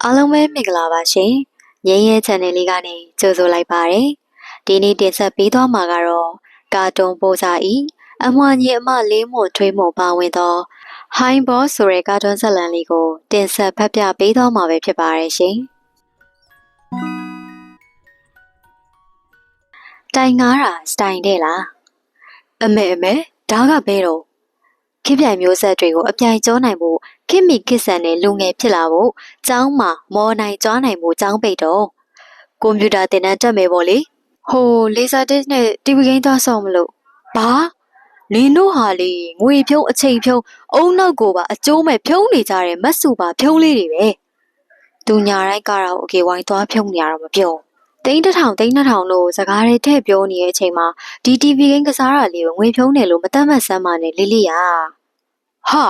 အားလုံးပဲမင်္ဂလာပါရှင်။ငြိမ်းရဲ channel လေးကနေကြိုဆိုလိုက်ပါရစေ။ဒီနေ့တင်ဆက်ပေးသွားမှာကတော့ကာတွန်ပိုစာဤအမွှာညီအမလေးမို့ထွေးမို့ပါဝင်သော Hi Boss ဆိုတဲ့ကာတွန်ဇာတ်လမ်းလေးကိုတင်ဆက်ဖတ်ပြပေးသွားမှာပဲဖြစ်ပါရဲ့ရှင်။တိုင်ငားတာစတိုင်တဲ့လား။အမေဒါကဘဲတော့ခေပြိုင်မျိုးဆက်တွေကိုအပြိုင်ကျော်နိုင်ဖို့ခေမီခေဆန်တဲ့လူငယ်ဖြစ်လာဖို့ကျောင်းမှာမော်နိုင်ကြွားနိုင်ဖို့ကျောင်းပိတ်တော့ကွန်ပျူတာသင်တန်းတက်မယ်ပေါ့လေဟိုလေဆာတစ်နဲ့တီဗီဂိမ်းသွားဆောင်မလို့ဘာနင်တို့ဟာလေငွေဖြုံးအချိန်ဖြုံးအုံနောက်ကိုပါအကျိုးမဲ့ဖြုံးနေကြတဲ့မတ်စုပါဖြုံးလေးတွေပဲသူညာတိုင်းကတော့โอเคဝိုင်းသွားဖြုံးနေရတော့မပြောသိန်း1000သိန်း2000လို့စကားတွေထည့်ပြောနေတဲ့အချိန်မှာဒီတီဗီဂိမ်းကစားတာလေးကိုငွေဖြုံးတယ်လို့မတတ်မှတ်စမ်းပါနဲ့လေးလေးရဟာ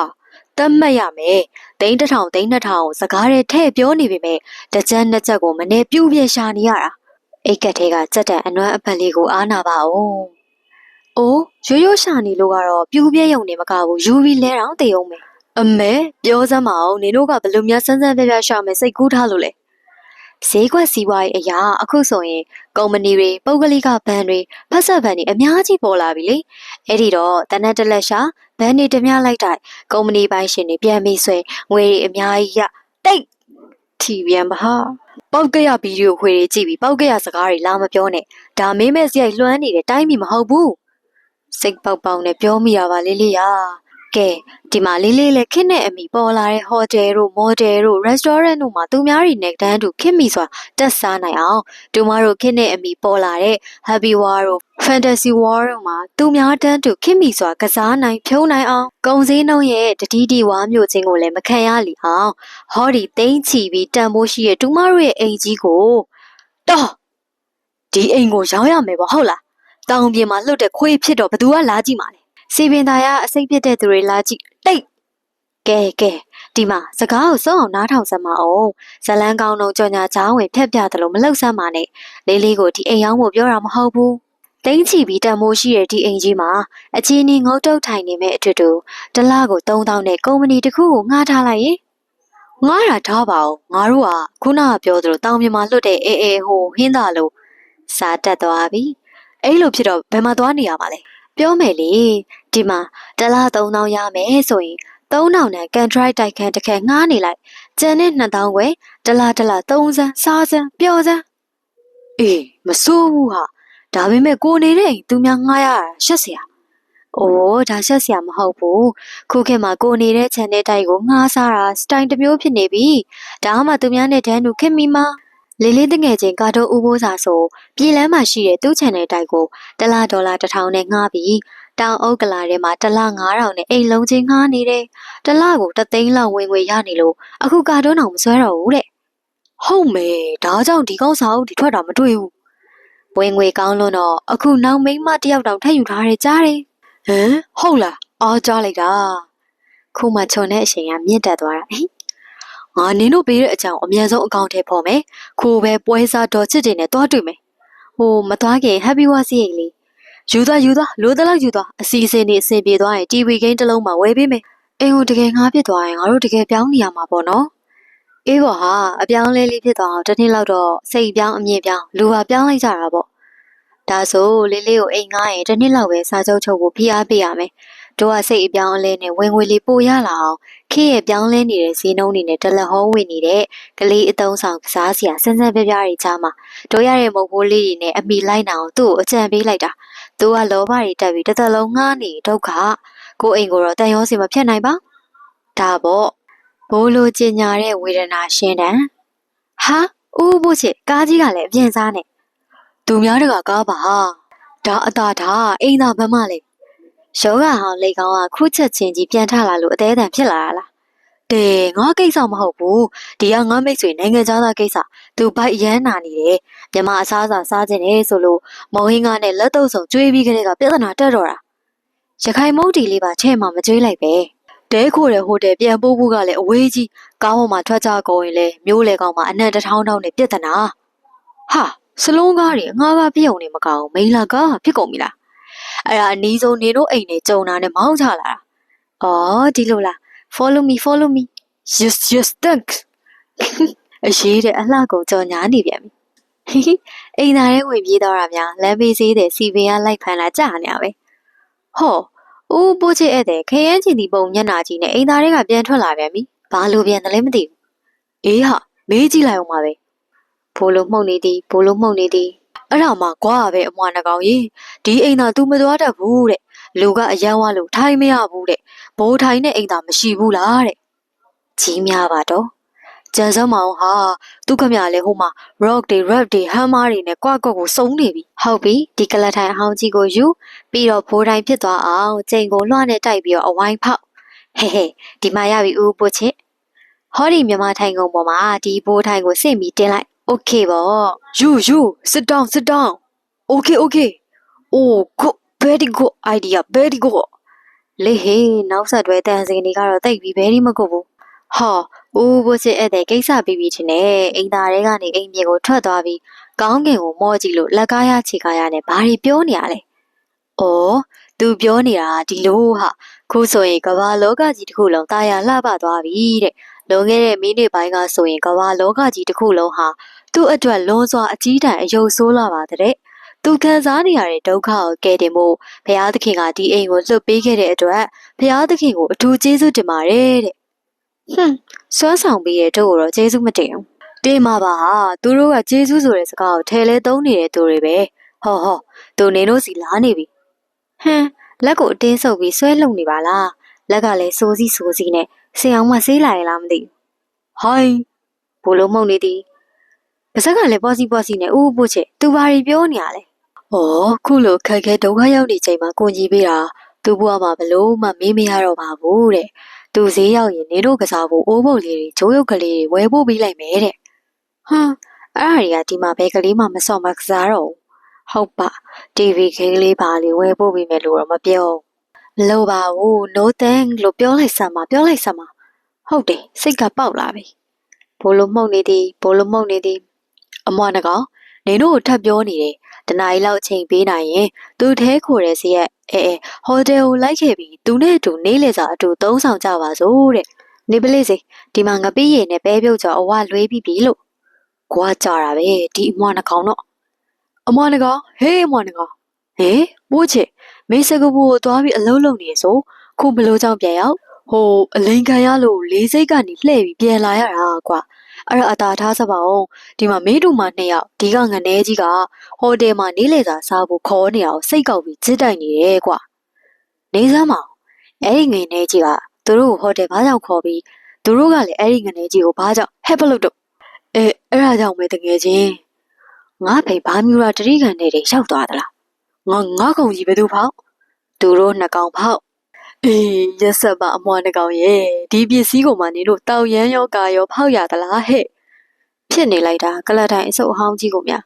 တတ်မှတ်ရမယ်သိန်း1000သိန်း2000စကားတွေထည့်ပြောနေပေမဲ့တစ်ချက်နှစ်ချက်ကိုမနေပြုတ်ပြရှာနေရတာအိတ်ကက်ထဲကစက်တန်အနွမ်းအပတ်လေးကိုအားနာပါဦးအိုးရိုးရိုးရှာနေလို့ကတော့ပြူးပြဲယုံနေမကဘူးယူပြီးလဲတော့တည်အောင်မယ်အမေပြောစမ်းမအောင်နင်တို့ကဘယ်လိုများစမ်းစမ်းပြပြရှာမယ်စိတ်ကူးထားလို့လဲဈေးကွက်စီးပွားရေးအရာအခုဆိုရင်ကုမ္ပဏီတွေပုဂ္ဂလိကဘဏ်တွေဖက်ဆက်ဘဏ်တွေအများကြီးပေါ်လာပြီလေအဲ့ဒီတော့တနက်တလက်ရှာဘဏ်တွေတမျှလိုက်တိုက်ကုမ္ပဏီပိုင်းရှင်တွေပြန်ပြီးဆွဲငွေတွေအများကြီးရတိတ်ထီပြန်ပါဟာပေါက်ကရဗီဒီယိုခွေတွေကြည့်ပြီးပေါက်ကရစကားတွေလာမပြောနဲ့ဒါမင်းမဲ့စရိုက်လွှမ်းနေတဲ့တိုင်းပြည်မဟုတ်ဘူးစိတ်ပေါက်ပေါက်နဲ့ပြောမိရပါလေးလေးရကဲဒီမှာလေးလေးလည်းခင်းနဲ့အမိပေါ်လာတဲ့ဟိုတယ်တို့မော်တယ်တို့ရက်စတောရန့်တို့မှာသူများတွေနဲ့တန်းတူခင်းမိစွာတက်စားနိုင်အောင်သူမတို့ခင်းနဲ့အမိပေါ်လာတဲ့ Happy War တို့ Fantasy War တို့မှာသူများတန်းတူခင်းမိစွာကစားနိုင်ဖြုံးနိုင်အောင်ကုံစည်းနှုံးရဲ့တတိတီဝါမျိုးချင်းကိုလည်းမခံရလီအောင်ဟောဒီသိန်းချီပြီးတန်ဖိုးရှိတဲ့သူမတို့ရဲ့အိမ်ကြီးကိုတော့ဒီအိမ်ကိုရောင်းရမယ်ပေါ့ဟုတ်လားတောင်ပြင်မှာလှုပ်တဲ့ခွေးဖြစ်တော့ဘသူကလာကြည့်မှာလဲစီပင်သားရအစိတ်ပြစ်တဲ့သူတွေလာကြည့်တိတ်ကဲဒီမှာစကားကိုစုံအောင်နားထောင်စမ်းမအောင်ဇလန်းကောင်းတော့ကြော်ညာချောင်းဝင်ဖြက်ပြတယ်လို့မလှုပ်စမ်းပါနဲ့လေးလေးကိုဒီအိမ်ရောက်ဖို့ပြောတာမဟုတ်ဘူးတိန်းချီပြီးတန်မိုးရှိတဲ့ဒီအိမ်ကြီးမှာအချင်းကြီးငုတ်တုတ်ထိုင်နေမဲ့အတူတူတလားကို3000နဲ့ကုမ္ပဏီတစ်ခုကိုငှားထားလိုက်ရင်ငှားတာထားပါဦးငါတို့ကခုနကပြောသလိုတောင်ပြင်မှာလွတ်တဲ့အေဟိုဟင်းသားလို့စားတက်သွားပြီအဲ့လိုဖြစ်တော့ဘယ်မှာသွားနေရမှာလဲပြောမယ်လေဒီမှာတလား3000ရမယ်ဆိုရင်3000နဲ့ကန်ထရိုက်တိုက်ခန်းတစ်ခန်းငှားနေလိုက်ကျန်တဲ့2000ခွဲတလား3စမ်းစားစမ်းပျော်စမ်းအေးမစိုးဘူးဟာဒါပေမဲ့ကိုနေတဲ့အိမ်သူများငှားရတာရှက်စရာအိုးဒါရှက်စရာမဟုတ်ဘူးခုခေတ်မှာကိုနေတဲ့ channel တိုက်ကိုငှားစားတာစတိုင်တစ်မျိုးဖြစ်နေပြီဒါမှသူများနဲ့တန်းတူခင်မိမှာလေးလေးတငယ်ချင်းကာတိုဥပိုးစာဆိုပြည်လမ်းမှာရှိတဲ့သူ့ channel တိုက်ကို$1000နဲ့ငှားပြီးတောင်အုပ်ကလာထဲမှာ$9000နဲ့အိမ်လုံးချင်းငှားနေတယ်။တစ်လကို3,000,000လောက်ဝင်ငွေရနေလို့အခုကာတွန်းအောင်မဆွဲတော့ဘူးတဲ့။ဟုတ်မယ်ဒါကြောင့်ဒီကောင်းစာအုပ်ဒီထွက်တာမတွေ့ဘူး။ဝင်ငွေကောင်းလို့တော့အခုနောက်မိန်းမတယောက်တောင်ထပ်ယူထားတယ်ကြားတယ်။ဟမ်ဟုတ်လားအားကြားလိုက်တာ။ခုမှခြုံတဲ့အချိန်ကမြင့်တက်သွားတာ။ငါနင်းတို့ပေးတဲ့အကြောင်းအမြန်ဆုံးအကောင့်ထဲပေါ်မယ်။ခိုးပဲပွဲစားတော်ချစ်တင်နဲ့တွားတွေ့မယ်။ဟိုမတွားခင် Happy War စီးရိတ်လေးယူသွားလိုတလောက်ယူသွားအစီအစဉ်နေအဆင်ပြေသွားရင် TV ဂိမ်းတစ်လုံးမှာဝယ်ပေးမယ်အိမ်ကိုတကယ်ငှားဖြစ်သွားရင်ငါတို့တကယ်ပြောင်းနေရမှာပေါ့နော်အေးပေါ့ဟာအပြောင်းလဲလေးဖြစ်သွားအောင်တစ်နှစ်လောက်တော့စိတ်ပြောင်းအမြင်ပြောင်းလူပါပြောင်းလိုက်ကြတာပေါ့ဒါဆိုလေးလေးကိုအိမ်ငှားရင်တစ်နှစ်လောက်ပဲစာချုပ်ချုပ်ဖို့ဖိအားပေးရမယ်တို့ကစိတ်အပြောင်းအလဲနဲ့ဝင်ငွေလေးပိုရလာအောင်ခေရဲ့ပြောင်းလဲနေတဲ့ဈေးနှုန်းတွေနဲ့တလက်ဟောဝင်နေတဲ့ကလေးအတုံးဆောင်ကစားစရာစမ်းစမ်းပြပြတွေကြားမှာတို့ရတဲ့မုတ်ဖိုးလေးတွေနဲ့အမိလိုက်အောင်သူ့ကိုအကြံပေးလိုက်တာသူကလောဘတွေတက်ပြီးတစ်သက်လုံးငှားနေဒုက္ခကိုအိမ်ကိုတော့တန်ရောစီမဖြတ်နိုင်ပါဒါပေါ့ဘိုးလိုကျင်ညာတဲ့ဝေဒနာရှင်းတယ်ဟာဦးဘုချစ်ကားကြီးကလည်းအပြင်းစားနဲ့သူများတကကားပါဒါအတာဒါအိမ်သာဘမလေးယောဂဟောင်းလေကောင်းကခုချက်ချင်းကြီးပြန်ထလာလို့အသေးအတန်ဖြစ်လာတာလားတေငါကိစ္စမဟုတ်ဘူးဒီကငါမိတ်ဆွေနိုင်ငံသားကိစ္စသူဘိုက်ရမ်းနာနေတယ်မြမအစားစားခြင်းလေဆိုလို့မောင်ဟင်းကနဲ့လက်တော့ဆုံကျွေးပြီးကလေးကပြဿနာတက်တော့တာရခိုင်မုတ်တီလေးပါချဲ့မှမကျွေးလိုက်ပဲတဲခိုတဲ့ဟိုတယ်ပြန်ပို့ဖို့ကလည်းအဝေးကြီးကားပေါ်မှာထွက်ကြကုန်ရင်လေမျိုးလေကောင်မှာအနံ1000တောင်းနဲ့ပြဿနာဟာစလုံးကားတွေငါးကားပြုံနေမကောင်းမိန်လာကားဖြစ်ကုန်ပြီလားအဲ့ဒါအနီးဆုံးနေတို့အိမ်နဲ့ကြုံတာနဲ့မောင်းချလာတာအော်ဒီလိုလားfollow me yes thanks အရေးတဲ့အလှကုန်ကြော်ညာနေပြန်ပြီဟိအိမ်သားရဲ့ဝင်ပြေးတော့တာများလမ်းဘေးဈေးတဲ့စီပင်ကလိုက်ဖမ်းလာကြာနေရပဲဟောဦးပိုးချစ်ဧည့်သည်ခရမ်းချင်ဒီပုံညံ့နာကြီးနဲ့အိမ်သားတွေကပြန်ထွက်လာပြန်ပြီဘာလို့ပြန်တယ်လဲမသိဘူးအေးဟာမေးကြည့်လိုက်အောင်ပါပဲဘိုးလုံးမှုန်နေသည်အဲ့ဒါမှကွာပဲအမွာနှကောင်ကြီးဒီအိမ်သာ तू မသွားတတ်ဘူးတဲ့လူကအယမ်းဝါလို့ထိုင်မရဘူးတဲ့ဘိုးထိုင်တဲ့အိမ်သာမရှိဘူးလားတဲ့ကြီးများပါတော့ကျန်စမ်းမအောင်ဟာသူခမရလဲဟိုမှာ rock တွေ rap တွေ hammer တွေနဲ့ကွာကွက်ကိုစုံနေပြီဟုတ်ပြီဒီကလတ်ထိုင်အဟောင်းကြီးကိုယူပြီးတော့ဘိုးထိုင်ဖြစ်သွားအောင်ကျိန်ကိုလွှနဲ့တိုက်ပြီးတော့အဝိုင်းဖောက်ဟဲဒီမှာရပြီဦးပို့ချစ်ဟောဒီမြမထိုင်ကုန်ပေါ်မှာဒီဘိုးထိုင်ကိုဆင့်ပြီးတင်လိုက် okay ပေါ့ you sit down okay oh good very good idea very good လေဟေးနောက်ဆက်တွဲတန်စင်တွေကတော့တိတ်ပြီးဘယ်ဒီမကုတ်ဘူးဟောဦးဘိုးချစ်အဲ့တဲ့ကိစ္စပြီးပြီထင်တယ်အိမ်သားတွေကနေအိမ်မြေကိုထွက်သွားပြီးကောင်းကင်ကိုမော့ကြည့်လို့လက်ကားရခြေကားရနဲ့ဘာတွေပြောနေရလဲအော်သူပြောနေတာဒီလိုဟာခုဆိုရင်ကမ္ဘာလောကကြီးတစ်ခုလုံးတာယာလှပသွားပြီတဲ့လွန်ခဲ့တဲ့မိနစ်ပိုင်းကဆိုရင်ကမ္ဘာလောကကြီးတစ်ခုလုံးဟာသူ့အတွက်လွန်စွာအကြီးတန်းအယုံဆိုးလာပါတဲ့သူခံစားနေရတဲ့ဒုက္ခကိုကယ်တင်ဖို့ဘုရားသခင်ကဒီအိမ်ကိုလွတ်ပေးခဲ့တဲ့အတွက်ဘုရားသခင်ကိုအထူးကျေးဇူးတင်ပါတယ်တဲ့စွမ်းဆောင်ပြီးတဲ့တို့ကိုတော့ကျေးဇူးမတင်ဘူးတင်ပါပါဟာသူတို့ကကျေးဇူးဆိုတဲ့စကားကိုထဲလဲသုံးနေတဲ့သူတွေပဲဟောသူနေတို့စီလာနေပြီလက်ကိုအတင်းဆုပ်ပြီးဆွဲလုံနေပါလားလက်ကလည်းစိုးစီနဲ့ဆင်အောင်မဆေးလာရလားမသိဘူးဟိုင်းဘိုးလုံးမုံနေသည်ပါဇက်ကလည်းပေါ့စီနဲ့ဦးပို့ချစ်သူဘာတွေပြောနေရလဲဩခုလိုခက်ခဲဒုက္ခရောက်နေချိန်မှာကိုကြီးပေးတာသူ့ဘဝမှာဘလို့မှမေးမရတော့ပါဘူးတဲ့သူဈေးရောက်ရင်နေတို့ကစားဖို့အိုးပုတ်လေးတွေဂျိုးရုပ်ကလေးတွေဝယ်ဖို့ပြီးလိုက်မယ်တဲ့အဲ့ဒါတွေကဒီမှာဘယ်ကလေးမှမစော့မကစားတော့ဟုတ်ပါ TV ခေးလေးပါလေးဝယ်ဖို့ပြီးမယ်လို့တော့မပြောမလို့ပါဘူး no thank လို့ပြောလိုက်စမ်းပါဟုတ်တယ်စိတ်ကပေါက်လာပြီဘိုးလုံးမှုန်နေသည်အမွားနှကောင်နေတို့ကိုထပ်ပြောနေတယ်တနားရီလောက်အချိန်ပေးနိုင်ရင်သူထဲခိုတဲ့စီရက်ဟိုတယ်ကိုလိုက်ခဲ့ပြီးသူနဲ့အတူနေလေစာအတူသုံးဆောင်ကြပါစို့တဲ့နေပလေးစိဒီမှာငပိရည်နဲ့ပဲပြုတ်ကြောအဝလွေးပြီးပြီလို့ကွာကြတာပဲဒီအမွားနှကောင်တော့အမွားနှကောင်ဟေးအမွားနှကောင်ပိုးချစ်မေးစကဘူးကိုသွားပြီးအလုံးလုံးနေဆိုခုဘလို့ကြောင့်ပြန်ရောက်ဟိုအလိန်ခံရလို့လေးစိတ်ကနေလှည့်ပြီးပြန်လာရတာကွာအဲ့ဒါအသာထားစပါအောင်ဒီမှာမင်းတို့မှ2ယောက်ဒီကငနဲကြီးကဟိုတယ်မှာနေလေစာစားဖို့ခေါ်နေအောင်စိတ်ကောက်ပြီးစစ်တိုက်နေတယ်ကွာနေစမ်းမအောင်အဲ့ဒီငနဲကြီးကသူတို့ကိုဟိုတယ်ဘာကြောင့်ခေါ်ပြီးသူတို့ကလည်းအဲ့ဒီငနဲကြီးကိုဘာကြောင့်ဟဲ့ပလို့တော့အဲ့ဒါကြောင့်ပဲတကယ်ချင်းငါဖေဘာမျိုးရာတတိကန်တွေရောက်သွားသလားငါကောင်ကြီးဘယ်သူဖောက်သူတို့2ကောင်ဖောက်ရက်ဆက်ပါအမွားနှကောင်ရဲ့ဒီပစ္စည်းကိုမှနေလို့တောက်ရမ်းရောကာရောဖောက်ရသလားဟဲ့ဖြစ်နေလိုက်တာကလတ်တိုင်းအစုပ်အဟောင်းကြီးကိုများ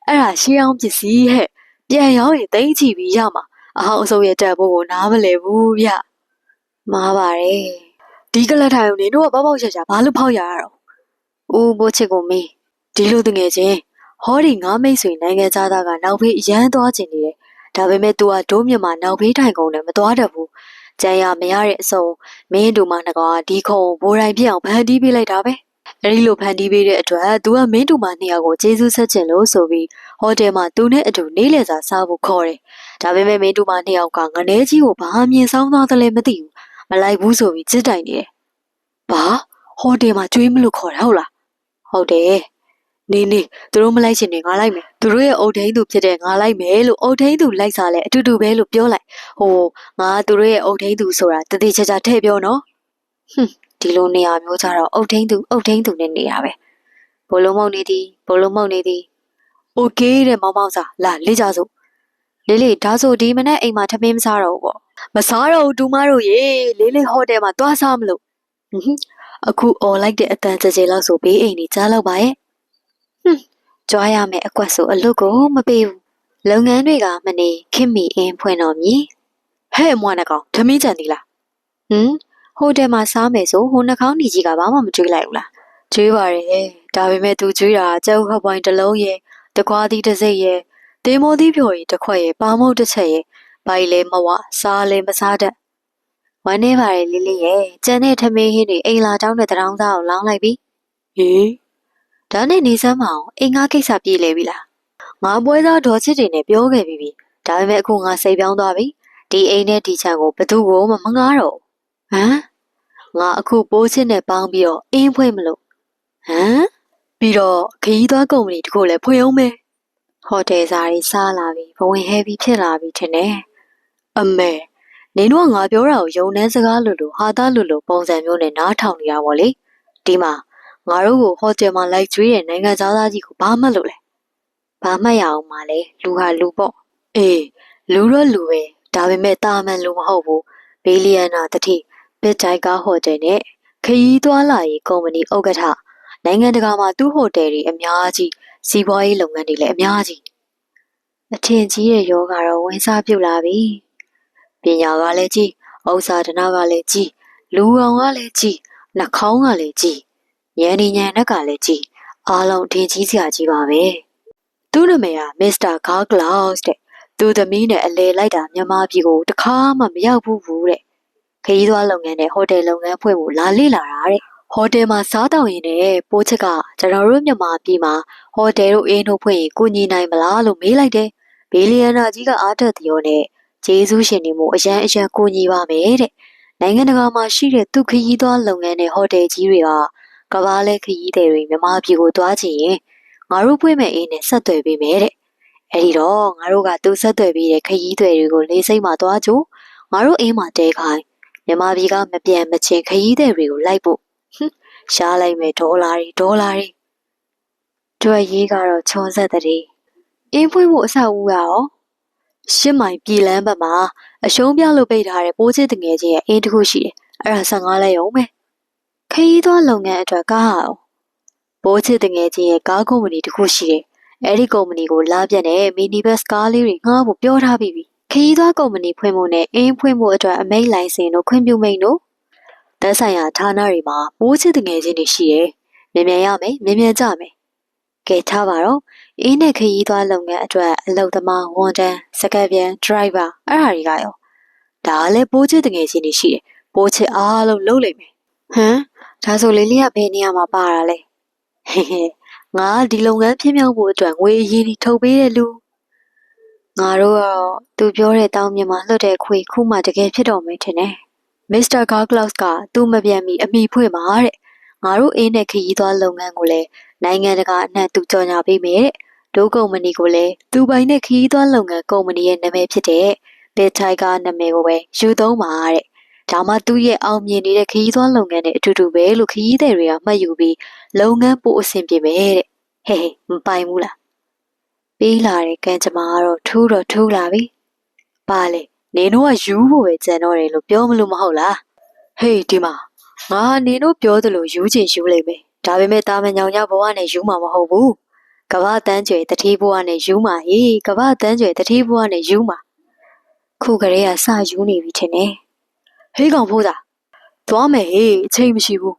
အဲ့ဒါရှေးအောင်ပစ္စည်းဟဲ့ပြန်ရောင်းရင်သိမ့်ချပြီးရမှာအဟောင်းအစုပ်ရဲ့တက်ဖို့ကိုနားမလဲဘူးဗျမားပါတယ်ဒီကလတ်တိုင်းကိုနေတို့ကပေါက်ရှာဘာလို့ဖောက်ရတာတော့ဦးဘိုးချစ်ကိုမေးဒီလိုတငယ်ချင်းဟောဒီငါမိတ်ဆွေနိုင်ငံသားကနောက်ဖေးအရန်သွားကျင်နေတယ်ဒါပေမဲ့ तू ကဒိုးမြမှာနောက်ဖေးထိုင်ကုန်တယ်မသွားတတ်ဘူးကြံရမရတဲ့အစုံမင်းတို့မှနှကောင်ကဒီခုံဘိုးတိုင်းပြအောင်ဖန်တီးပေးလိုက်တာပဲအဲ့ဒီလိုဖန်တီးပေးတဲ့အတွက် तू ကမင်းတို့မှ2ယောက်ကိုကျေးဇူးဆက်ချင်လို့ဆိုပြီးဟိုတယ်မှာ तू နဲ့အတူနေလေစာစားဖို့ခေါ်တယ်ဒါပေမဲ့မင်းတို့မှ2ယောက်ကငနဲကြီးကိုဘာမြင်ဆောင်သွားသလဲမသိဘူးမလိုက်ဘူးဆိုပြီးစစ်တိုင်နေတယ်ဘာဟိုတယ်မှာကျွေးမလို့ခေါ်တာဟုတ်လားဟုတ်တယ်နေသူတို့မလိုက်ချင်နေငါလိုက်မယ်သူတို့ရဲ့အုတ်ထင်းသူဖြစ်တဲ့ငါလိုက်မယ်လို့အုတ်ထင်းသူလိုက်စားလဲအတူတူပဲလို့ပြောလိုက်ဟိုငါသူတို့ရဲ့အုတ်ထင်းသူဆိုတာတတိချာချာထည့်ပြောနော်ဒီလိုနေရာမျိုးကြတော့အုတ်ထင်းသူနဲ့နေတာပဲဘိုးလုံးမောက်နေသည်โอเคတဲ့မောင်မောင်စားလာလေးကြစို့လေးဒါဆိုဒီမနေ့အိမ်မှာထမင်းမစားတော့ဘူးပေါ့မစားတော့ဘူးဒူမတို့ရေလေးဟိုတယ်မှာသွားစားမလို့အခုអော်လိုက်တဲ့အတန်ကြဲလောက်ဆိုဘေးအိမ်ကြီးကြားလောက်ပါရဲ့ကြွားရမယ်အကွက်ဆိုအလွတ်ကိုမပေးဘူးလုပ်ငန်းတွေကမနေခင်မီအင်းဖွင့်တော်မည်ဟဲ့မွားနှကောင်ဓမင်းကြံသေးလားဟိုတယ်မှာစားမယ်ဆိုဟိုနှကောင်းညီကြီးကဘာမှမကြွေးလိုက်ဘူးလားကြွေးပါရဲ့ဒါပေမဲ့သူကြွေးတာကျုပ်ဟပ်ပွိုင်းတစ်လုံးရဲ့တကွာသီးတစ်စိတ်ရဲ့တင်မိုးသီးဖြိုကြီးတစ်ခွက်ရဲ့ပါမုတ်တစ်ချက်ရဲ့ဘိုင်လဲမဝစားလဲမစားတတ်ဝမ်းနေပါရဲ့လေးရဲ့ကျန်တဲ့ထမင်းဟင်းတွေအိမ်လာတောင်းတဲ့တရောင်းသားကိုလောင်းလိုက်ပြီဟေး ဒါနဲ့နေစမ်းမအောင်အိမ်ငါကိစ္စပြေးလေပြီလားငါပွဲသားဒေါ်ချစ်တွေနဲ့ပြောခဲ့ပြီဒါပေမဲ့အခုငါစိတ်ပြောင်းသွားပြီဒီအိမ်နဲ့ဒီချမ်းကိုဘသူ့ကိုမှမငားတော့ဟမ်ငါအခုပိုးချစ်နဲ့ပေါင်းပြီးတော့အင်းဖွင့်မလို့ဟမ်ပြီးတော့ခရီးသွားကုမ္ပဏီတခုလည်းဖွင့်အောင်မယ်ဟိုတယ်စာတွေစားလာပြီဘဝင်ဟဲပြီးဖြစ်လာပြီထင်တယ်အမေနင်တို့ကငါပြောတာကိုယုံနှန်းစကားလို့ဟာသားလို့ပုံစံမျိုးနဲ့နားထောင်နေတာပေါ့လေဒီမှာငါတို့ကိုဟိုတယ်မှာလိုက်ကျွေးတဲ့နိုင်ငံသားကြီးကိုဘာမှလို့လဲဘာမှရအောင်မလဲလူဟာလူပေါ့အေးလူတော့လူပဲဒါပေမဲ့တာမန်လူမဟုတ်ဘူးဘီလီယံနာတတိဘစ်တိုင်ကားဟိုတယ်နဲ့ခရီးသွားလာရေးကုမ္ပဏီဥက္ကဋ္ဌနိုင်ငံတကာမှာသူ့ဟိုတယ်တွေအများကြီးစီးပွားရေးလုပ်ငန်းတွေလည်းအများကြီးအထင်ကြီးရဲ့ယောဂါတော့ဝင်စားပြုတ်လာပြီပညာကလည်းကြီးဥစ္စာဒနာကလည်းကြီးလူအောင်ကလည်းကြီးနှာခေါင်းကလည်းကြီးဉာဏ်ဉာဏ်နဲ့ကလည်းကြီးအားလုံးထင်ကြီးစရာကြီးပါပဲသူ့နာမည်ကမစ္စတာဂါကလော့စ်တဲ့သူသမီးနဲ့အလဲလိုက်တာမြန်မာပြည်ကိုတခါမှမရောက်ဘူးတဲ့ခရီးသွားလုပ်ငန်းနဲ့ဟိုတယ်လုပ်ငန်းဖွင့်ဖို့လာလေ့လာတာတဲ့ဟိုတယ်မှာစားတောင်ရင်နဲ့ပိုးချက်ကကျွန်တော်တို့မြန်မာပြည်မှာဟိုတယ်တို့အင်းတို့ဖွင့်ရင်ကိုညီနိုင်မလားလို့မေးလိုက်တယ်ဘီလီယံနာကြီးကအားတက်တရောနဲ့ဂျေဇူးရှင်နေမှုအရန်ကိုညီပါမယ်တဲ့နိုင်ငံတကာမှာရှိတဲ့သူခရီးသွားလုပ်ငန်းနဲ့ဟိုတယ်ကြီးတွေကကဘာလဲခရီးသည်တွေမြန်မာပြည်ကိုသွားချင်ရင်ငါတို့ဖွင့်မဲ့အင်းနဲ့ဆက်သွယ်ပေးမယ်တဲ့အဲ့ဒီတော့ငါတို့ကသူဆက်သွယ်ပေးတဲ့ခရီးသည်တွေကိုလေးစိတ်မှသွားကြငါတို့အင်းမှာတဲခိုင်းမြန်မာပြည်ကမပြန်မချင်းခရီးသည်တွေကိုလိုက်ဖို့ရှားလိုက်မယ်ဒေါ်လာတွေတွေ့ရေးကတော့ချွန်ဆက်တဲ့အင်းဖွင့်ဖို့အဆောက်အဦရော8မိုင်ပြည်လမ်းဘက်မှာအရှုံးပြလို့ပိတ်ထားတဲ့ပိုးချစ်တငယ်ချင်းရဲ့အင်းတစ်ခုရှိတယ်အဲ့ဒါ15လဲရုံပဲခရီးသွားလုပ်ငန်းအတွက်ကားဟာပိုးချစ်တငယ်ချင်းရဲ့ကားကုမ္ပဏီတစ်ခုရှိတယ်အဲ့ဒီကုမ္ပဏီကိုလာပြတဲ့မီနီဘတ်ကားလေးတွေငှားဖို့ပြောထားပြီးပြီခရီးသွားကုမ္ပဏီဖွင့်ဖို့နဲ့အင်းဖွင့်ဖို့အတွက်အမိန့်လိုင်စင်တို့ခွင့်ပြုမိန့်တို့သက်ဆိုင်ရာဌာနတွေမှာပိုးချစ်တငယ်ချင်းတွေရှိတယ်မြန်ရမယ်မြန်ကြမယ်ကဲထားပါတော့အင်းနဲ့ခရီးသွားလုပ်ငန်းအတွက်အလုပ်သမားဝန်ထမ်းစကပ်ပြန်ဒရိုက်ဘာအဲ့ဟာတွေကရောဒါလည်းပိုးချစ်တငယ်ချင်းတွေရှိတယ်ပိုးချစ်အားလုံးလုပ်လိမ့်မယ်ဟမ်ဒါဆိုလေးလေးကဘယ်နေရာမှာပါတာလဲဟဲ့ငါဒီလုပ်ငန်းဖြစ်မြောက်ဖို့အတွက်ငွေအရင်ကြီးထုတ်ပေးတဲ့လူငါတို့ကတော့သူပြောတဲ့တောင်းမြင်မှာလွတ်တဲ့ခွေခုမှတကယ်ဖြစ်တော့မယ်ထင်တယ်မစ္စတာဂါကလော့စ်ကသူ့မပြန်မီအမိဖွင့်ပါတဲ့ငါတို့အင်းနဲ့ခရီးသွားလုပ်ငန်းကိုလည်းနိုင်ငံတကာအနှံ့သူကြော်ညာပေးမယ်တဲ့ဒိုးကုမ္ပဏီကိုလည်းသူပိုင်တဲ့ခရီးသွားလုပ်ငန်းကုမ္ပဏီရဲ့နာမည်ဖြစ်တဲ့ဘစ်တိုင်ကာနာမည်ကိုပဲယူသုံးပါတဲ့ဒါမှသူ့ရဲ့အောင်မြင်နေတဲ့ခရီးသွားလုပ်ငန်းနဲ့အတူတူပဲလို့ခရီးသည်တွေကမှတ်ယူပြီးလုပ်ငန်းပို့အဆင်ပြေမယ်တဲ့ဟဲ့မပိုင်ဘူးလားပေးလာတဲ့ကံကြမ္မာကတော့ထူးလာပြီပါလေနင်တို့ကယူဖို့ပဲကြံတော့တယ်လို့ပြောမလို့မဟုတ်လားဟေးဒီမှာငါနင်တို့ပြောသလိုယူချင်ယူလိုက်မယ်ဒါပေမဲ့တာမန်ညောင်ညဘဝနဲ့ယူမှာမဟုတ်ဘူးကဘာတန်းကျွေတတိဘဝနဲ့ယူမှာဟေးကဘာတန်းကျွေတတိဘဝနဲ့ယူမှာခုကလေးကစယူနေပြီထင်တယ်ဟေးကောင်ဖိုးသားသွားမယ်ဟေးအချိန်မရှိဘူး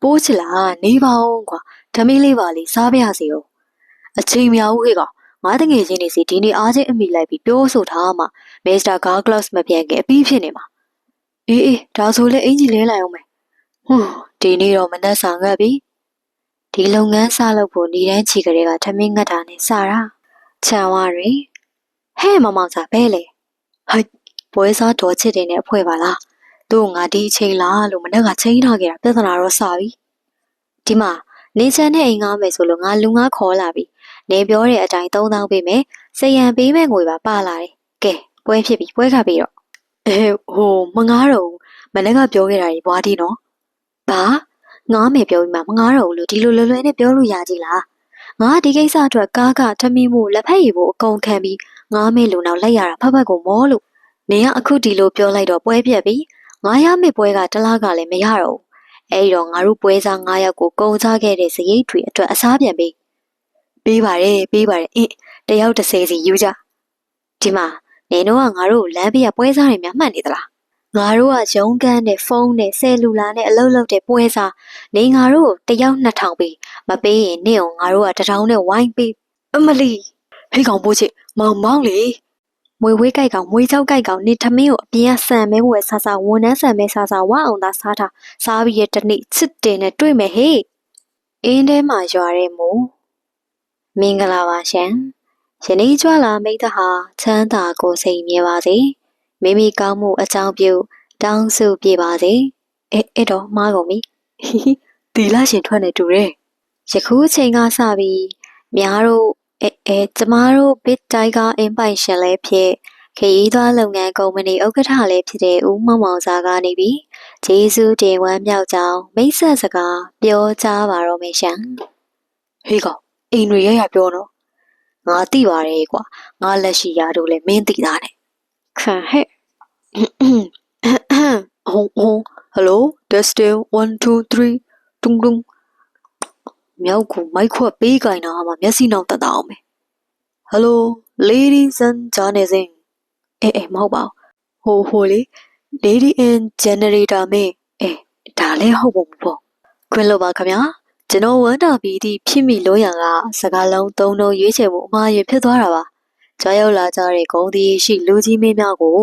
ပိုးချလားနေပါအောင်ကွာဓမီလေးပါလေးစားပြရစီဦးအချိန်မရဘူးဟေးကောင်ငါတငယ်ချင်းတွေစီဒီနေ့အားချင်းအမိလိုက်ပြီးပြောဆိုထားမှမစ္စတာဂါကလော့စ်မပြန်ခင်အပြီးဖြစ်နေမှာအေးဒါဆိုလေအင်ဂျီလဲလိုက်အောင်မယ်ဒီနေ့တော့မနှက်ဆောင်ခဲ့ပြီဒီလုပ်ငန်းစလုပ်ဖို့နေတန်းချီကလေးကထမင်းငတ်တာနဲ့စတာခြံဝါတွေဟဲ့မမောင်စားဘဲလေဟိုက်ပွဲစားတော်ချစ်တယ်နဲ့အဖွဲပါလားသူ့ငါဒီအချိန်လားလို့မနှက်ကချိန်ထားခဲ့တာပြဿနာတော့စပြီဒီမှာနေချန်နဲ့အိမ်ငားမယ်ဆိုလို့ငါလူငါခေါ်လာပြီနေပြောတဲ့အတိုင်း3000ပေးမယ်စရံပေးမဲ့ငွေပါလာတယ်ကဲပွဲဖြစ်ပြီပွဲခါပြီးတော့မငားတော့ဘူးမနေ့ကပြောခဲ့တာကြီးဘွားဒီနော်ဘာငားမယ်ပြောပြီးမှမငားတော့ဘူးလို့ဒီလိုလွယ်လွယ်နဲ့ပြောလို့ရကြည်လားငါဒီကိစ္စအတွက်ကားကထမင်းမှုလက်ဖက်ရည်ဖို့အကုန်ခံပြီးငားမယ်လို့နောက်လိုက်ရတာဖက်ဖက်ကိုမောလို့နေကအခုဒီလိုပြောလိုက်တော့ပွဲပြက်ပြီငါရမယ့်ပွဲကတလားကလည်းမရတော့ဘူးအဲ့တော့ငါတို့ပွဲစား9ယောက်ကိုကုန်ချခဲ့တဲ့စရိတ်တွေအတွက်အစားပြန်ပေးပါတယ်အင်းတယောက်30စီယူကြဒီမှာနေတော့ငါတို့လမ်းပြပွဲစားတွေများမှတ်နေသလားငါတို့ကရုံးကန်းနဲ့ဖုန်းနဲ့ဆယ်လူလာနဲ့အလုပ်လုပ်တဲ့ပွဲစားနေငါတို့တယောက်2000ပေးမပေးရင်နေအောင်ငါတို့က1000နဲ့ဝိုင်းပေးအမလီဟိကောင်ပိုးချစ်မောင်လေမွေဝေးကြိုက်ကောင်မွေးချောက်ကြိုက်ကောင်နေထမင်းကိုအပြင်ကဆန်မဲဝယ်ဆာဝန်နှန်းဆန်မဲဆာဝအောင်သာစားပြီးရတနေ့ချစ်တင်နဲ့တွေ့မယ်ဟေ့ အင်းထဲမှာရွာတဲ့မို့မင်္ဂလာပါရှင်ယနေ့ကြွလာမိတ်တဟာချမ်းသာကိုစိတ်မြဲပါစေမိမိကောင်းမှုအကြောင်းပြုတောင်းဆုပြပါစေအဲ့တော့မှားကုန်ပြီတီလာရှင်ထွက်နေတူတယ်ယခုအချိန်ကစပြီးများတို့ကျမတို့ Big Tiger အင်းပိုင်ရှင်လည်းဖြစ်ခရီးသွားလုပ်ငန်းကုမ္ပဏီဥက္ကဋ္ဌလည်းဖြစ်တဲ့ဦးမောင်မောင်စာကနေပြီးကျေးဇူးတင်ဝမ်းမြောက်ကြောင်းမိတ်ဆက်စကားပြောကြားပါတော့မယ်ရှင်ဟေးကောင်အိမ်တွေရပြောတော့ငါသိပါတယ်ကွာငါလက်ရှိရတို့လည်းမင်းသိတာနဲ့ခံဟဲ့ဟယ်လို testing 1 2 3တုံတုံမြောက်ကိုမိုက်ခွက်ပေးကြိုင်တာမှမျက်စိနောက်တက်တာအောင်မယ်ဟယ်လို ladies and gentlemen မဟုတ်ပါဘူးဟိုလေ lady and generator မင်းဒါလည်းဟုတ်ပုံပေါ့ခွင့်လို့ပါခင်ဗျာကျွန်တော်ဝမ်းတာပြီးသည့်ဖြစ်မိလို့ရံကစကားလုံးသုံးလုံးရွေးချယ်မှုအမှားရဖြစ်သွားတာပါကြွားရောက်လာကြတဲ့ဂုံဒီရှိလူကြီးမင်းများကို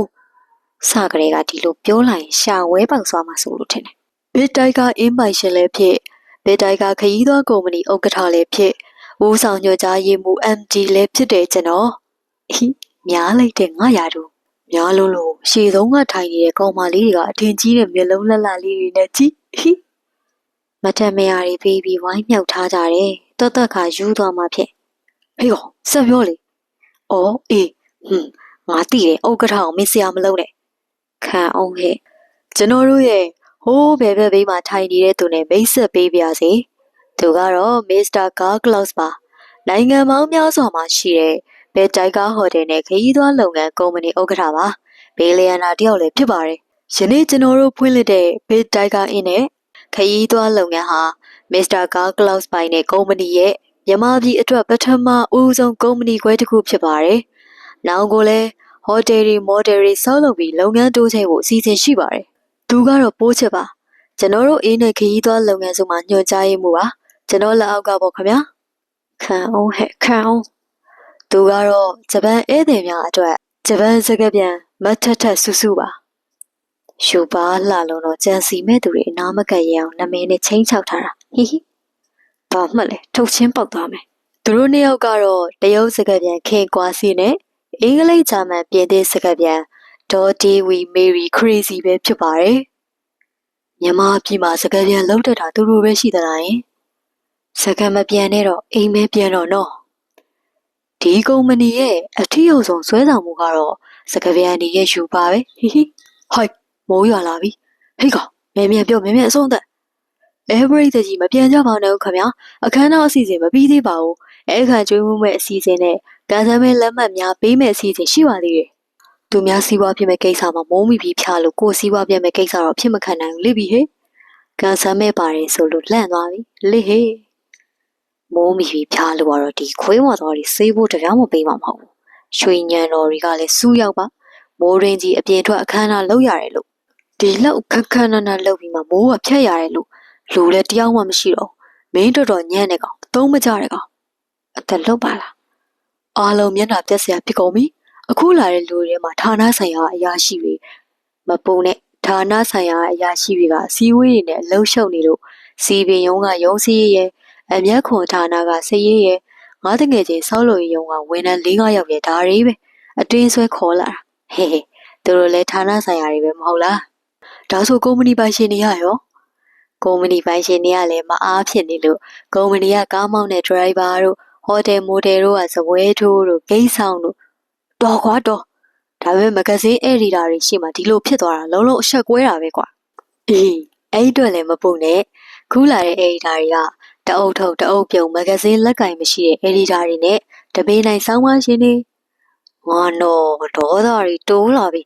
စကလေးကဒီလိုပြောလိုက်ရှာဝဲပေါက်သွားမှာဆိုလို့ထင်တယ်ဘစ်တိုက်က င်းပိုင်ရှင်လည်းဖြစ်ဘစ်တိုက်ကခရီးသွားကုမ္ပဏီဥက္ကဋ္ဌလည်းဖြစ်ဦးဆောင်ညွှန်ကြားရေးမှူး MD လည်းဖြစ်တယ်ကျွန်တော်များလိုက်တဲ့ငါရာတို့များလို့ရှေ့ဆုံးကထိုင်နေတဲ့ကောင်မလေးတွေကအထင်ကြီးတဲ့မျက်လုံးလှလှလေးတွေနဲ့ကြည့်မထမရတွေပြီးပြီးဝိုင်းမြောက်ထားကြတယ်တော်တော်ခါယူသွားမှဖြစ်ဟေးကောင်ဆက်ပြောလေငါသိတယ်ဥက္ကဋ္ဌအောင်မင်းဆရာမလုပ်နဲ့ခံအောင်ဟဲ့ကျွန်တော်တို့ရဲ့ဟိုးဘယ်ဘေးမှာထိုင်နေတဲ့သူနဲ့မိတ်ဆက်ပေးပါစေသူကတော့ Mr. Carglass ပါနိုင်ငံပေါင်းများစွာမှာရှိတဲ့ဘယ်တိုက်ကဟိုတယ်နဲ့ခရီးသွားလုပ်ငန်းကုမ္ပဏီဥက္ကဋ္ဌပါဘေးလီယံနာတယောက်လည်းဖြစ်ပါတယ်ယနေ့ကျွန်တော်တို့ဖွင့်လှစ်တဲ့ဘစ်တိုက်ကင်းနဲ့ခရီးသွားလုပ်ငန်းဟာ Mr. Carglass ပိုင်တဲ့ကုမ္ပဏီရဲ့မြန်မာပြည်အတွက်ပထမဦးဆုံးကုမ္ပဏီခွဲတစ်ခုဖြစ်ပါတယ်နောက်ကိုလည်းဟိုတယ်တွေမော်ဒယ်တွေဆောက်လုပ်ပြီးလုပ်ငန်းတိုးချဲ့ဖို့အစီအစဉ်ရှိပါတယ်သူကတော့ပိုးချစ်ပါကျွန်တော်တို့အင်းနဲ့ခရီးသွားလုပ်ငန်းစုမှာညွှန်ကြားရေးမှူးပါကျွန်တော်လက်အောက်ကပေါ့ခင်ဗျာခံအောင်သူကတော့ဂျပန်ဧည့်သည်များအတွက်ဂျပန်စကားပြန်မတ်ထထဆူဆူပါရှူပါလှလုံးတော့ကြံစီမဲ့သူတွေအနာမကက်ရအောင်နမင်းနဲ့ချင်းချောက်ထားတာဘာမှလဲထုတ်ချင်းပေါက်သွားမယ်သူတို့နှစ်ယောက်ကတော့တရုတ်စကားပြန်ခင်ကွာစီနဲ့အင်္ဂလိပ်ဂျာမန်ပြင်သစ်စကားပြန်ဒေါ်ဒီဝီမေရီခရီစီပဲဖြစ်ပါတယ်မြန်မာပြည်မှာစကားပြန်လုံးတက်တာသူတို့ပဲရှိသလားယင်စကားမပြန်နဲ့တော့အိမ်မဲပြန်တော့နော်ဒီကုမ္ပဏီရဲ့အထီးအုပ်ဆုံးဆွဲဆောင်မှုကတော့စကားပြန်နေရဲ့ယူပါပဲဟိုက်မိုးရွာလာပြီဟေးကောင်မြန်ပြောမြန်အဆုံးသက်everyday ကြီးမပြန်ကြပါနဲ့ခင်ဗျာအခမ်းအနားအစီအစဉ်မပြီးသေးပါဘူးအခမ်းကျွေးမှုမဲ့အစီအစဉ်နဲ့ကန်ဆယ်မဲ့လက်မှတ်များပေးမဲ့အစီအစဉ်ရှိပါသေးတယ်သူများစီးပွားဖြစ်မဲ့ကိစ္စမှာမိုးမိပြီးဖျားလို့ကိုယ်စီးပွားပြမဲ့ကိစ္စတော့ဖြစ်မခံနိုင်ဘူးလိပြီဟဲ့ကန်ဆယ်မဲ့ပါတယ်ဆိုလို့လန့်သွားပြီလိဟဲ့မိုးမိပြီးဖျားလို့ကတော့ဒီခွေးမတော်တွေစေးဖို့တရားမပေးမှာမဟုတ်ဘူးရွှေညံတော်တွေကလည်းစူးရောက်ပါမိုးရင်းကြီးအပြင်ထွက်အခမ်းအနားလုပ်ရတယ်လို့ဒီလောက်ခက်နာလုပ်ပြီးမှမိုးကဖြတ်ရတယ်လို့လူလည်းတယောက်မှမရှိတော့မင်းတော်ညံ့နေကောင်သုံးမကြတဲ့ကောင်အသက်လုတ်ပါလားအားလုံးမျက်နှာပြက်စရာဖြစ်ကုန်ပြီအခုလာတဲ့လူတွေမှာဌာနဆိုင်ရာအရာရှိတွေမပုံနဲ့ဌာနဆိုင်ရာအရာရှိတွေကစီဝေးတွေနဲ့အလုံးရှုံနေလို့စီပင်ယုံကရုံးစည်းရဲအမျက်ခွန်ဌာနကစည်ရဲငါတငယ်ချင်းဆောက်လို့ရုံကဝန်ထမ်း၄-၅ယောက်ရဲ့ဒါတွေပဲအတင်းဆွဲခေါ်လာတာဟဲသူတို့လည်းဌာနဆိုင်ရာတွေပဲမဟုတ်လားဒါဆိုကုမ္ပဏီပိုင်ရှင်တွေရောကုမ္ပဏီပိုင်ရှင်တွေကလည်းမအားဖြစ်နေလို့ကုမ္ပဏီကကားမောင်းတဲ့ဒရိုင်ဘာတို့ဟိုတယ်မိုတယ်တို့ကဇပွဲထိုးတို့ဂိတ်ဆောင်တို့တော်ကွာတော်ဒါပေမဲ့မဂဇင်းအဲ့ဒီတာတွေရှိမှဒီလိုဖြစ်သွားတာလုံးလုံးအဆက်ကွဲတာပဲကွာအဲ့အတွက်လည်းမပုံနဲ့ခူးလာတဲ့အဲ့ဒီတာတွေကတအုပ်ထုတ်တအုပ်ပြုံမဂဇင်းလက်ကင်မရှိတဲ့အဲ့ဒီတာတွေနဲ့တပေးနိုင်ဆောင်းပါရှင်တွေငါတော့ဒေါသတွေတိုးလာပြီ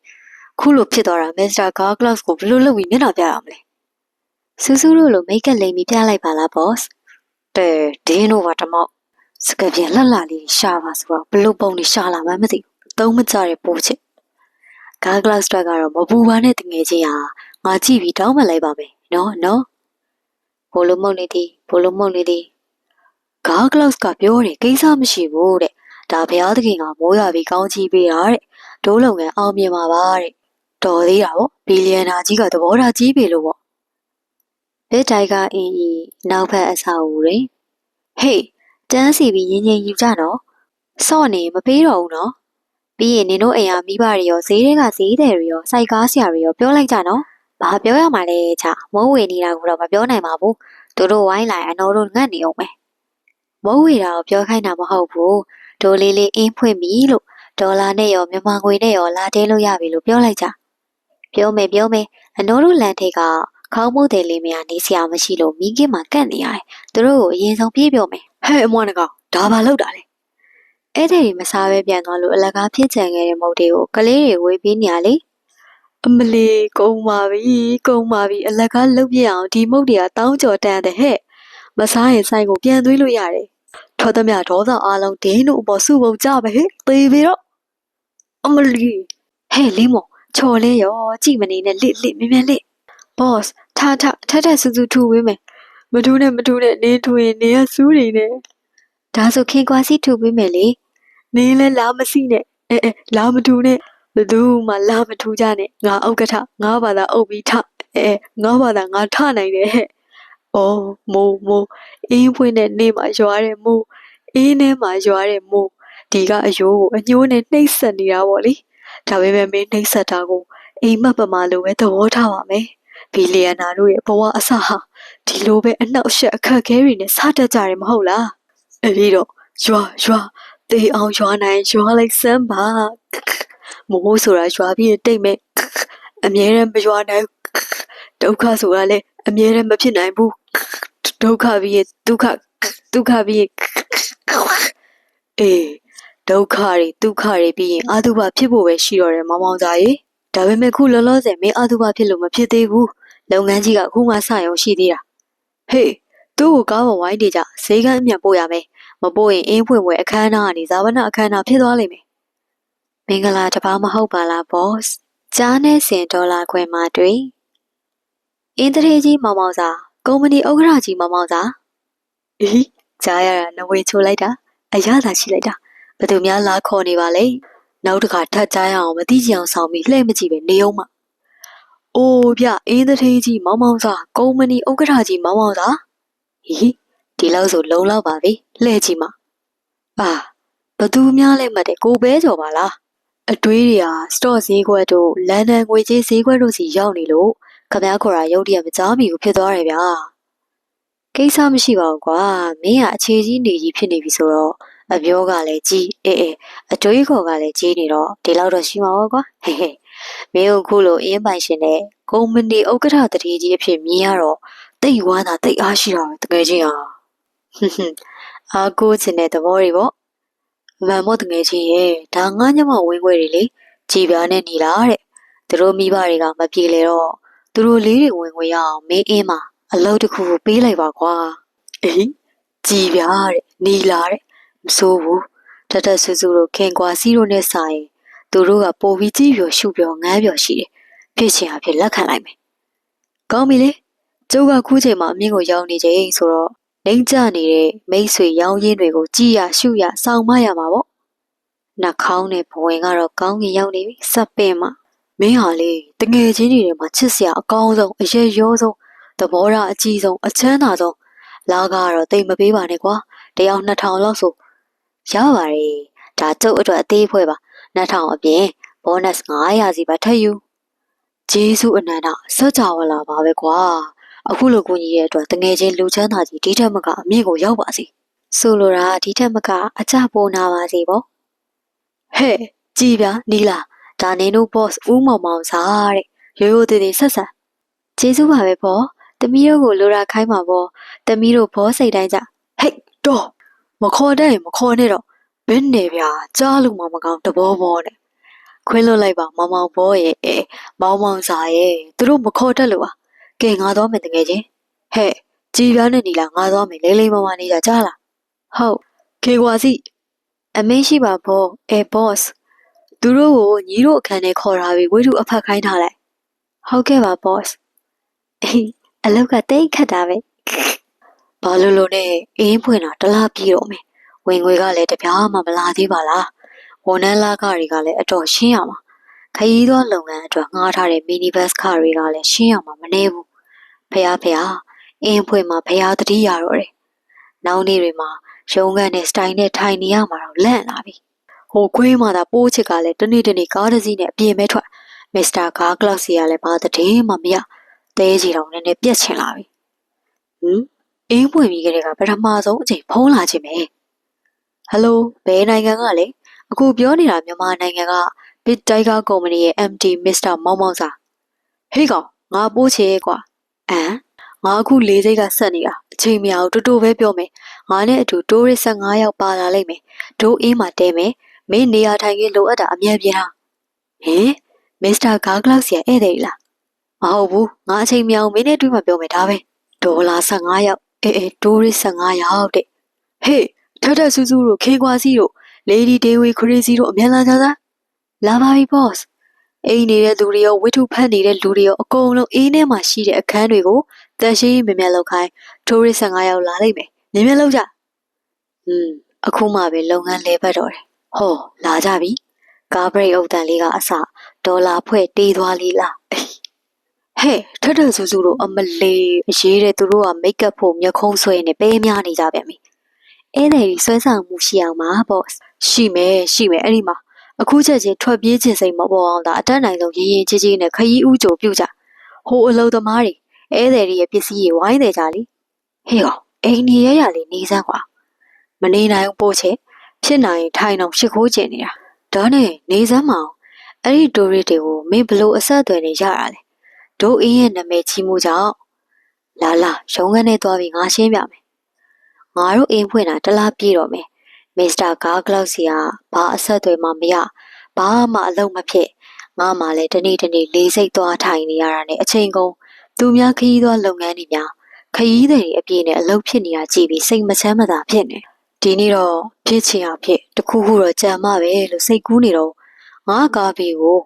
ခုလိုဖြစ်သွားတာမစ္စတာကားကလပ်ကိုဘယ်လိုလုပ်ပြီးမျက်နှာပြရမလဲစူးစူးတို့လိုမိတ်ကပ်လိမ်ပြီးပြလိုက်ပါလားဘော့စ်ဒင်းတို့ကတမောက်စကပြန်လှလှလေးရှာပါဆိုတော့ဘလို့ပုံလေးရှာလာမှမသိဘူးသုံးမကြတဲ့ပိုးချစ်ကားကလပ်တွေကတော့မပူပါနဲ့တငယ်ချင်းဟာငါကြည့်ပြီးတောင်းပန်လိုက်ပါမယ်နော်ဘလိုမုတ်နေသည်ကားကလပ်ကပြောတယ်ကိစ္စမရှိဘူးတဲ့ဒါဘုရားသခင်ကမိုးရွာပြီးကောင်းချီးပေးတာတဲ့ဒိုးလုံငန်းအောင်မြင်ပါပါတဲ့တော်သေးတာပေါ့ဘီလီယံနာကြီးကသဘောထားကြီးပြီလို့ပေါ့ ဘစ်တိုက်ကအင်းဤနောက်ဖက်အဆောက်အဦတွင်ဟေးတန်းစီပြီးရင်ရင်ယူကြနော်စော့နေမပေးတော့ဘူးနော်ပြီးရင်နင်တို့အိမ်ကမိဘတွေရောဈေးတွေကဈေးတယ်တွေရောစိုက်ကားဆရာတွေရောပြောလိုက်ကြနော်ဘာပြောရမှာလဲချမိုးဝေနေတာကတော့မပြောနိုင်ပါဘူးသူတို့ဝိုင်းလိုက်အနော်တို့ငတ်နေအောင်ပဲမိုးဝေတာကိုပြောခိုင်းတာမဟုတ်ဘူးဒိုလေးလေးအင်းဖွင့်ပြီလို့ဒေါ်လာနဲ့ရောမြန်မာငွေနဲ့ရောလာတဲလို့ရပြီလို့ပြောလိုက်ကြပြောမယ်အနော်တို့လန်ထိတ်ကခေါင်းမုတ်တယ်လေးများနေစရာမရှိလို့မိခင်မှာကန့်နေရတယ်သူတို့ကိုအရင်ဆုံးပြေးပြောမယ်ဟဲ့အမွားနကောင်ဒါဘာလုပ်တာလဲအဲ့ဒီမစားပဲပြန်သွားလို့အလကားဖြစ်ချင်ခဲ့တဲ့မုတ်တွေကိုကလေးတွေဝေးပြီးနေရလေအမလီကုံပါပြီအလကားလုတ်ပြအောင်ဒီမုတ်တွေကတောင်းကြော်တန်းတဲ့ဟဲ့မစားရင်ဆိုင်ကိုပြန်သွေးလို့ရတယ်ထွက်သမျှဒေါသအားလုံးဒင်းတို့အပေါ်စုပုံကြပဲဟဲ့သေပြီတော့အမလီဟဲ့လေးမော်ချော်လဲရောကြည့်မနေနဲ့လစ်မြန်လစ် boss ထဆူထူဝေးမယ်မထူးနဲ့နင်းထူရင်နေရစူးနေနဲ့ဒါဆိုခင်ကွာစီထူပေးမယ်လေနင်းလဲလာမစီနဲ့လာမထူနဲ့ဘသူမှလာမထူကြနဲ့ငါဥက္ကဋ္ဌငါဘာသာအုပ်ပြီးထငါဘာသာငါထနိုင်တယ်ဟဲ့အော်မိုးအင်းဖွင့်တဲ့နေ့မှာရွာတဲ့မိုးအင်းထဲမှာရွာတဲ့မိုးဒီကအယိုးကိုအညိုးနဲ့နှိပ်စက်နေတာပေါ့လေဒါပေမဲ့မင်းနှိပ်စက်တာကိုအိမ်မက်ပမာလိုပဲသဘောထားပါမယ်ဘီလီယံနာတို့ရဲ့ဘဝအစဟာဒီလိုပဲအနှောက်အယှက်အခက်အခဲတွေနဲ့စတတ်ကြတယ်မဟုတ်လားအဲ့ဒီတော့ရွာတေးအောင်ရွာနိုင်ရွာလိုက်စမ်းပါမိုးဆိုတာရွာပြီးတိတ်မဲ့အမြဲတမ်းမရွာနိုင်ဒုက္ခဆိုတာလည်းအမြဲတမ်းမဖြစ်နိုင်ဘူးဒုက္ခပြီးဒုက္ခပြီးအေးဒုက္ခတွေပြီးရင်အာတုဘဖြစ်ဖို့ပဲရှိတော့တယ်မောင်သားရေဒါပေမဲ့ခုလောလောဆယ်မင်းအာတုဘဖြစ်လို့မဖြစ်သေးဘူးလုပ်ငန်းကြီးကအခုမှစရုံရှိသေးတာဟေးသူ့ကိုကားပေါ်ဝိုင်းနေကြဈေးကမ်းအမြန်ပို့ရမယ်မပို့ရင်အင်းဖွင့်ပွဲအခမ်းအနားကနေဇာဝနာအခမ်းအနားဖြစ်သွားလိမ့်မယ်မင်္ဂလာတပါမဟုတ်ပါလား boss ကြားနဲ့စင်ဒေါ်လာခွဲမှတွေ့အင်းတရေကြီးမောင်စာကုမ္ပဏီဥက္ကဋ္ဌကြီးမောင်စာအေးကြားရတာနဝေချိုလိုက်တာအရသာရှိလိုက်တာဘယ်သူများလာခေါ်နေပါလဲနောက်တစ်ခါထပ်ကြားရအောင်မသိကြအောင်ဆောင်ပြီးလှည့်မကြည့်ပဲနေအောင်မအိုးဗျအင်းတရေကြီးမောင်စာကုမ္ပဏီဥက္ကဋ္ဌကြီးမောင်စာဟီဒီလောက်ဆိုလုံလောက်ပါပြီလှည့်ကြည့်မအာဘသူများလဲမှတ်တယ်ကိုပဲကြော်ပါလားအတွေးတွေဟာစတော့ဈေးကွက်တို့လန်ဒန်ငွေကြေးဈေးကွက်တို့စီရောက်နေလို့ခမားခေါ်တာရုပ်တရက်မကြားမိဘူးဖြစ်သွားတယ်ဗျာကိစ္စမရှိပါဘူးကွာမင်းကအခြေကြီးနေကြီးဖြစ်နေပြီဆိုတော့အပြောကလည်းကြီးအတွေးခေါ်ကလည်းကြီးနေတော့ဒီလောက်တော့ရှိမှာပေါ့ကွာဟဲ့မင်းတို့ခုလိုအင်းပိုင်ရှင်နဲ့ကုမ္ပဏီဥက္ကဋ္ဌတတိကြီးအဖြစ်မြင်ရတော့တိတ်ဝမ်းသာတိတ်အားရှိတာပဲတကယ်ချင်းဟာအားကိုးချင်တဲ့သဘောတွေပေါ့မန်မို့တငယ်ချင်းရဲ့ဒါငါညမဝင်းခွဲတွေလေကြည်ပြားနဲ့နေလားတဲ့သူတို့မိဘတွေကမပြေလေတော့သူတို့လေးတွေဝင်ခွေရအောင်မင်းအင်းမှာအလုပ်တစ်ခုကိုပေးလိုက်ပါကွာအေးကြည်ပြားတဲ့နေလားတဲ့မစိုးဘူးထထဆူဆူတို့ခင်ကွာစီးတို့နဲ့ဆိုင်သူတို့ကပိုပြီးကြည့်ပြောရှုပြောငန်းပြောရှိတယ်ဖြစ်ချင်အဖြစ်လက်ခံလိုက်မယ်ကောင်းပြီလေကျုပ်ကခုချိန်မှာအမြင့်ကိုရောက်နေချိန်ဆိုတော့လိမ့်ကျနေတဲ့မိတ်ဆွေရောင်းရင်းတွေကိုကြည်ရရှုရစောင့်မရမှာပေါ့နှာခေါင်းနဲ့ဘဝင်ကတော့ကောင်းကင်ရောက်နေပြီစပ်ပင်မှာမင်းဟာလေတငယ်ချင်းတွေထဲမှာချစ်စရာအကောင်းဆုံးအရေးရောဆုံးသဘောထားအကြီးဆုံးအချမ်းသာဆုံးလာကတော့တိတ်မပေးပါနဲ့ကွာတယောက်2000လောက်ဆိုရပါတယ်ဒါကျုပ်အတွက်အသေးဖွဲပါ2000အပြင်ဘောနပ်900စီပါထပ်ယူဂျေစုအနန္တစကြဝဠာပါပဲကွာအခုလိုကိုကြီးရဲ့အတွက်တငယ်ချင်းလူချမ်းသာကြီးဒီထက်မကအမြင့်ကိုရောက်ပါစေဆိုလိုတာဒီထက်မကအကြပိုးနာပါစေပေါ့ဟဲ့ကြည်ဗျာနီလာဒါနင်တို့ boss ဦးမောင်စားတဲ့ရိုးသေးသေးဆက်ဆက်ကျေးဇူးပါပဲပေါ့တမီးတို့ကိုလိုရာခိုင်းပါပေါ့တမီးတို့ဘောစိတ်တိုင်းကြဟဲ့တော့မခေါ်တဲ့မခေါ်နဲ့တော့ဘယ်နဲ့ဗျာကြားလို့မကောင်းတဘောဘောနဲ့ခွင်းလွတ်လိုက်ပါမောင်ဘောရဲ့မောင်စားရဲ့သူတို့မခေါ်တတ်လို့ပါကဲငါသွားမယ်တကယ်ချင်းဟဲ့ကြည်ပြားနဲ့နီလာငါသွားမယ်လေးမနေကြကြားလားဟုတ်ခေကွာစီအမင်းရှိပါဘောbossသူတို့ကိုညီတို့အခန်းထဲခေါ်ထားပြီးဝိတုအဖက်ခိုင်းထားလိုက်ဟုတ်ကဲ့ပါ boss အေးအလောက်ကတိတ်ခတ်တာပဲဘာလို့နဲ့အင်းဖွင့်တာတလားပြေတော့မယ်ဝင်ငွေကလည်းတပြားမှမလာသေးပါလားဝန်ထမ်းလာခတွေကလည်းအတော်ရှင်းရမှာခရီးသွားလုပ်ငန်းအတွက်ငှားထားတဲ့ mini bus ခါတွေကလည်းရှင်းရမှာမနေဘူးဖះ အင်းဖွင့်မှာဖျားတတိရတော့တယ်။နောက်နေ့တွေမှာရုံးခန်းနဲ့စတိုင်နဲ့ထိုင်နေရမှာတော့လန့်လာပြီ။ဟိုခွေးမှသာပိုးချစ်ကလည်းတနေ့တနေ့ကားတစ်စီးနဲ့အပြင်မဲ့ထွက်မစ္စတာဂါကလောက်စီကလည်းဘာတည်းမှမရတဲကြီးတော်နဲ့ပြက်ချင်လာပြီ။အင်းပွင့်ပြီးကလေးကပထမဆုံးအချိန်ဖုံးလာခြင်းပဲ။ဟယ်လိုဘယ်နိုင်ငံကလဲအခုပြောနေတာမြန်မာနိုင်ငံက Big Tiger Company ရဲ့ MD Mr. မောင်မောင်စာဟေးကောင်ငါပိုးချေကွာငါအခုလေးစိတ်ကဆက်နေတာအချိန်မရဘူးတူတူပဲပြောမယ်ငါနဲ့အတူတိုးရစ်15ယောက်ပါလာလိမ့်မယ်ဒိုးအင်းမှာတဲမယ်မင်းနေရာထိုင်ကြီးလိုအပ်တာအမြန်ပြေးတာဟင်မစ္စတာဂါကလောက်စီရဲ့ဧည့်သည်လားမဟုတ်ဘူးငါအချိန်မရဘူးမင်းနဲ့တွေ့မှပြောမယ်ဒါပဲဒေါ်လာ15ယောက်တိုးရစ်15ယောက်တဲ့ဟေးထထဆူဆူတို့ခေကွာစီတို့ Lady Dewi Crazy တို့အမြန်လာကြသားလာပါပြီ boss အိမ်နေတဲ့လူတွေရောဝိထုဖတ်နေတဲ့လူတွေရောအကုန်လုံးအေးထဲမှာရှိတဲ့အခန်းတွေကိုတန်ရှင်းမြင်မြတ်လောက်ခိုင်းတိုးရစ်15ယောက်လာလိမ့်မယ်မြင်မြတ်လောက်ကြအခုမှပဲလုပ်ငန်းလဲပတ်တော့တယ်ဟောလာကြပြီကားဘရိတ်အုပ်တန်လေးကအစဒေါ်လာဖွဲ့တေးသွားလေးလားဟဲ့ထထဆူဆူတို့အမလေးအရေးတဲ့သူတို့ကမိတ်ကပ်ဖို့မျက်ခုံးဆွဲနေပဲများနေကြပြန်ပြီအဲ့ဒါကြီးဆွဲဆောင်မှုရှိအောင်ပါ boss ရှိမယ်အဲ့ဒီမှာအခုချက်ချင်းထွက်ပြေးခြင်းစိတ်မပေါ်အောင်ဒါအတက်နိုင်ဆုံးရင်းရင်းကြီးကြီးနဲ့ခရီးဥကြိုပြုတ်ကြဟိုအလုံသမားတွေဧည့်သည်တွေရဲ့ပစ္စည်းတွေဝိုင်းတယ်ကြလေဟေးကောင်အိမ်နေရလေးနေစမ်းကွာမနေနိုင်ဘူးပို့ချက်ဖြစ်နိုင်ထိုင်အောင်ရှ िख ိုးကျင်နေတာဒါနဲ့နေစမ်းမအောင်အဲ့ဒီတိုရီတွေကိုမင်းဘလို့အဆက်အသွယ်နဲ့ရတာလဲတို့အင်းရဲ့နာမည်ကြီးမှုကြောင့်လာရုံးခန်းထဲသွားပြီးငါရှင်းပြမယ်ငါတို့အိမ်ဖွင့်တာတလားပြေးတော့မယ်မစ္စတာဂါကလောက်စီကဘာအဆက်အသွယ်မှမရဘာမှအလုပ်မဖြစ်ငါမှလည်းတနေ့လေးစိတ်သွားထိုင်နေရတာနဲ့အချိန်ကုန်သူများခရီးသွားလုပ်ငန်းတွေများခရီးသည်တွေအပြည့်နဲ့အလုပ်ဖြစ်နေတာကြည့်ပြီးစိတ်မချမ်းမသာဖြစ်နေဒီနေ့တော့ဖြစ်ချင်အောင်ဖြစ်တခုခုတော့ကြံမပဲလို့စိတ်ကူးနေတော့ငါကားဘေးကို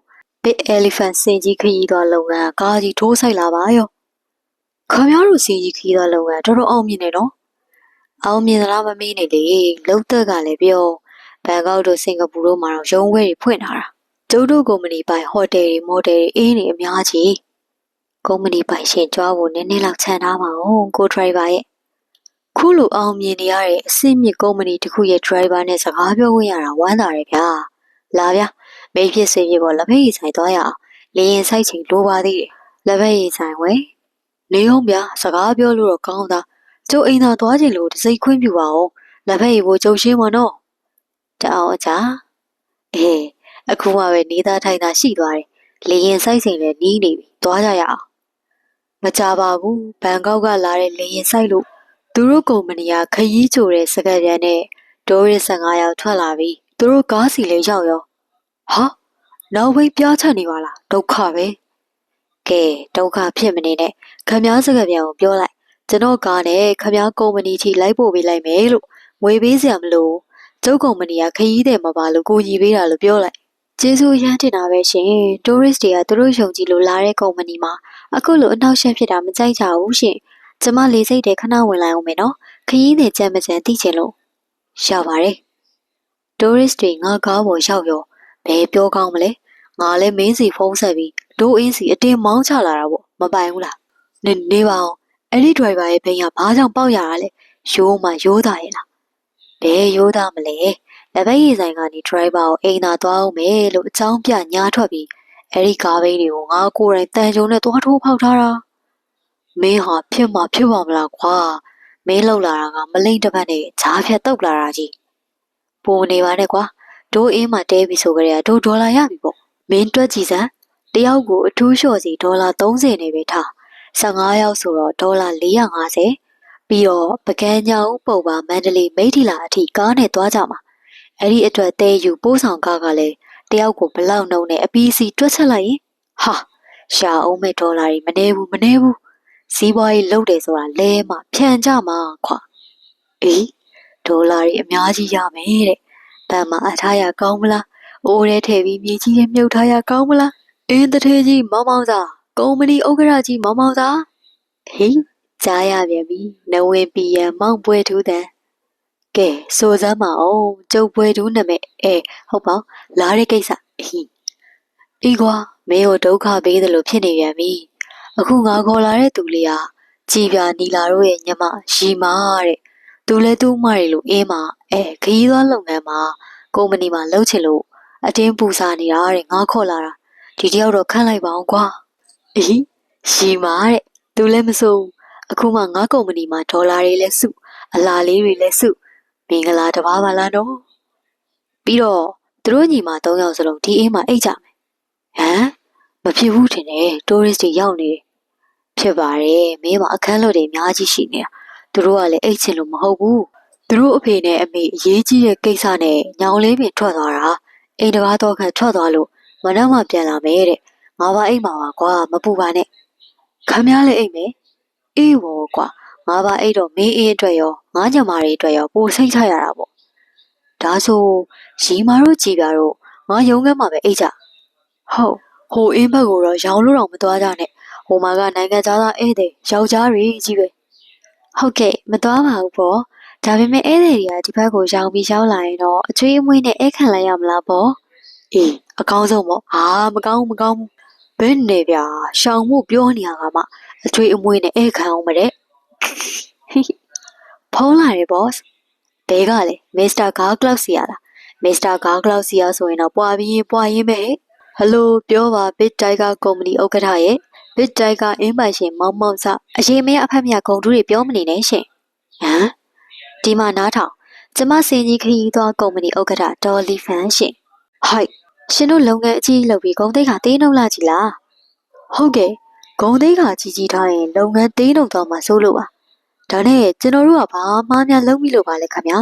Big Elephant စင်ကြီးခရီးသွားလုပ်ငန်းကားကြီးထိုးဆိုင်လာပါရောခင်ဗျားတို့စင်ကြီးခရီးသွားလုပ်ငန်းတော်တော်အောင်မြင်နေတော့အောင်မြင်သလားမမေးနေလေလုံသက်ကလည်းပြောဘန်ကောက်တို့စင်ကာပူတို့မှာတော့ရုံးဝဲတွေဖွင့်ထားတာကျုပ်တို့ကုမ္ပဏီပိုင်ဟိုတယ်တွေမော်တယ်တွေအင်းတွေအများကြီးကုမ္ပဏီပိုင်ရှင်ကြွားဖို့နည်းနည်းလောက်ခြံထားပါဦးကိုဒရိုင်ဘာရဲ့ခုလိုအောင်မြင်နေရတဲ့အဆင့်မြင့်ကုမ္ပဏီတစ်ခုရဲ့ဒရိုင်ဘာနဲ့စကားပြောခွင့်ရတာဝမ်းသာတယ်ဗျာလာဗျာမိဖြစ်စေဖြစ်ပေါ်လက်ဖက်ရည်ဆိုင်သွားရအောင်လေရင်ဆိုင်ချိန်လိုပါသေးတယ်လက်ဖက်ရည်ဆိုင်ဝယ်နေအောင်ဗျာစကားပြောလို့တော့ကောင်းတာကျုပ်အိမ်သာသွားချင်လို့တစိမ့်ခွင့်ပြုပါဦးလက်ဖက်ရည်ကိုကျုပ်ရှင်းမနော်တောင်းကြအခုမှပဲနေသားထိုင်တာရှိသွားတယ်လေရင်ဆိုင်ချိန်လည်းနီးနေပြီသွားကြရအောင်မကြပါဘူးဘန်ကောက်ကလာတဲ့လေရင်ဆိုင်လို့သူတို့ကုမ္ပဏီကခရီးကြိုတဲ့စကားပြန်နဲ့ဒိုးရစ်15ယောက်ထွက်လာပြီသူတို့ကားစီလေးရောက်ရောဟာနောက်ဝိတ်ပြားချနေပါလားဒုက္ခပဲကဲဒုက္ခဖြစ်မနေနဲ့ခမားစကားပြန်ကိုပြောလိုက်ကျွန်တော်ကားနဲ့ခမားကုမ္ပဏီထိလိုက်ပို့ပေးလိုက်မယ်လို့ငွေပေးစရာမလိုကျုပ်ကုမ္ပဏီကခရီးတယ်မပါလို့ကိုကြီးပေးတာလို့ပြောလိုက်ကျေးဇူးရမ်းတင်တာပဲရှင်တိုးရစ်တွေကသူတို့ယုံကြည်လို့လာတဲ့ကုမ္ပဏီမှာအခုလိုအနောက်ရှက်ဖြစ်တာမကြိုက်ကြဘူးရှင်ကျမလေးစိတ်တွေခဏဝင်လိုက်အောင်မယ်နော်ခရီးတယ်ကြမ်းမကြမ်းသိချင်လို့ရပါတယ်တိုးရစ်တွေငါကားပေါ်ရောက်ရောဘယ်ပြောကောင်းမလဲငါလည်းမင်းစီဖုန်းဆက်ပြီးဒိုးအင်းစီအတင်းမောင်းချလာတာပေါ့မပိုင်ဘူးလားနေပါအောင်အဲ့ဒီဒရိုင်ဘာရဲ့ဘိန်းကဘာကြောင့်ပေါက်ရတာလဲရိုးမှရိုးသားရဲ့လားဘယ်ရိုးသားမလဲလက်ဖက်ရည်ဆိုင်ကနေဒရိုင်ဘာကိုအိမ်သာသွားအောင်မယ်လို့အကြောင်းပြညားထွက်ပြီးအဲ့ဒီကားဘိန်းတွေကိုငါကိုယ်တိုင်တန်ကြုံနဲ့သွားထိုးဖောက်ထားတာမင်းဟာဖြစ်ပါမလားကွာမင်းလောက်လာတာကမလိမ့်တစ်ပတ်နဲ့ဂျားဖြတ်တုတ်လာတာကြီးပိုနေပါနဲ့ကွာဒိုးအင်းမှာတဲပြီဆိုကြတဲ့ဒိုးဒေါ်လာရပြီပေါ့မင်းတွက်ကြည့်စမ်းတယောက်ကိုအထူးလျှော့စီဒေါ်လာ30နဲ့ပဲထား15ယောက်ဆိုတော့ဒေါ်လာ450ပြီးတော့ပကန်းညောင်ပုံပါမန္တလေးမိထီလာအထိကားနဲ့သွားကြမှာအဲ့ဒီအတွက်တဲယူပိုးဆောင်ကားကလည်းတယောက်ကိုဘလောက်နှုံနဲ့အပီးစီတွက်ချက်လိုက်ရင်ဟာရှာအောင်မဲ့ဒေါ်လာတွေမနေဘူးစီးပွားရေးလုပ်တယ်ဆိုတာလဲမှဖြန်ကြမှာခွာအေးဒေါ်လာတွေအများကြီးရမယ်တဲ့ဘဏ်မှာအထားရကောင်းမလားအိုးထဲထည့်ပြီးမြေကြီးထဲမြုပ်ထားရကောင်းမလားအင်းတထေးကြီးမောင်မောင်သာကုမ္ပဏီဥက္ကဋ္ဌကြီးမောင်မောင်သာဟေးကြားရပြန်ပြီနဝင်ပီယံမောင်ပွဲထူးတဲ့ကဲစိုးစမ်းမအောင်ကျုပ်ပွဲထူးနာမည်ဟုတ်ပါလာတဲ့ကိစ္စဤကွာမင်းကိုဒုက္ခပေးတယ်လို့ဖြစ်နေပြန်ပြီအခုငါခေါ်လာတဲ့သူလေးက ကြည်ပြနီလာတို့ရဲ့ညမရီမာတဲ့သူလဲသူ့မတွေလို့အင်းမှာခရီးသွားလုပ်ငန်းမှာကုမ္ပဏီမှာလုပ်ချင်လို့အတင်းပူစာနေတာတဲ့ငါခေါ်လာတာဒီတယောက်တော့ခန့်လိုက်ပါအောင်ကွာအေးရီမာတဲ့သူလဲမစိုးအခုမှငါကုမ္ပဏီမှာဒေါ်လာတွေလဲစုအလားလေးတွေလဲစုမင်္ဂလာတပါးပါလားနော်ပြီးတော့သူတို့ညီမ၃ယောက်စလုံးဒီအိမ်မှာအိတ်ကြမယ်ဟမ်မဖြစ်ဘူးထင်တယ်တိုးရစ်တွေရောက်နေတယ်ဖြစ်ပါတယ်မင်းမအခန်းလို့တွေအများကြီးရှိနေတာသူတို့ကလည်းအိတ်ချင်လို့မဟုတ်ဘူးသူတို့အဖေနဲ့အမေအရေးကြီးတဲ့ကိစ္စနဲ့ညောင်လေးပင်ထွက်သွားတာအိမ်တကားတော့ခန့်ထွက်သွားလို့မနှောက်မှပြန်လာမယ်တဲ့ငါပါအိမ်မှာပါကွာမပူပါနဲ့ခမည်းလည်းအိမ်မယ်အေးဘောကွာငါပါအိမ်တော့မင်းအင်းအတွက်ရောငါညမတွေအတွက်ရောပိုစိတ်ချရတာပေါ့ဒါဆိုရီမာတို့ကြည်ပြတို့ငါယုံကမ်းမှာပဲအိတ်ကြဟုတ်ဟိုအင်းဘက်ကိုတော့ရောင်လို့တော့မသွားကြနဲ့ဟိုမှာကနိုင်ငံသားဧည့်သည်ယောက်ျားတွေကြီးပဲဟုတ်ကဲ့မသွားပါဘူးပေါ့ဒါပေမဲ့ဧည့်သည်တွေကဒီဘက်ကိုရောင်ပြီးရောက်လာရင်တော့အကျွေးအမွေးနဲ့ဧည့်ခံလိုက်ရမလားပေါ့အေးအကောင်းဆုံးပေါ့ဟာမကောင်းဘူးဘယ်နဲ့ဗျာရှောင်မှုပြောနေရတာမှအကျွေးအမွေးနဲ့ဧည့်ခံအောင်မတဲ့ဖုန်းလာတယ် boss ဘဲကလေမစ္စတာဂါကလောက်စီရလားမစ္စတာဂါကလောက်စီရဆိုရင်တော့ပွာရင်းပဲဟဲ့ဟယ်လိုပြောပါ Big Tiger ကုမ္ပဏီဥက္ကဋ္ဌရဲ့ Big Tiger အင်းပိုင်ရှင်မောင်မောင်စအရေးမရအဖက်မြဂုံတူးတွေပြောမနေနဲ့ရှင်ဟမ်ဒီမှာနားထောင်ကျမစင်ကြီးခရီးသွားကုမ္ပဏီဥက္ကဋ္ဌဒေါ်လီဖန်ရှင်ဟိုက်ရှင်တို့လုပ်ငန်းအကြီးလုပ်ပြီးဂုံသိက္ခာသေးနှုတ်လာကြည်လားဟုတ်ကဲ့ဂုံသိက္ခာကြီးထားရင်လုပ်ငန်းသေးနှုတ်သွားမှာစိုးလို့ပါဒါနဲ့ကျွန်တော်တို့ကဘာမှများလုပ်မိလို့ပါလဲခင်ဗျာ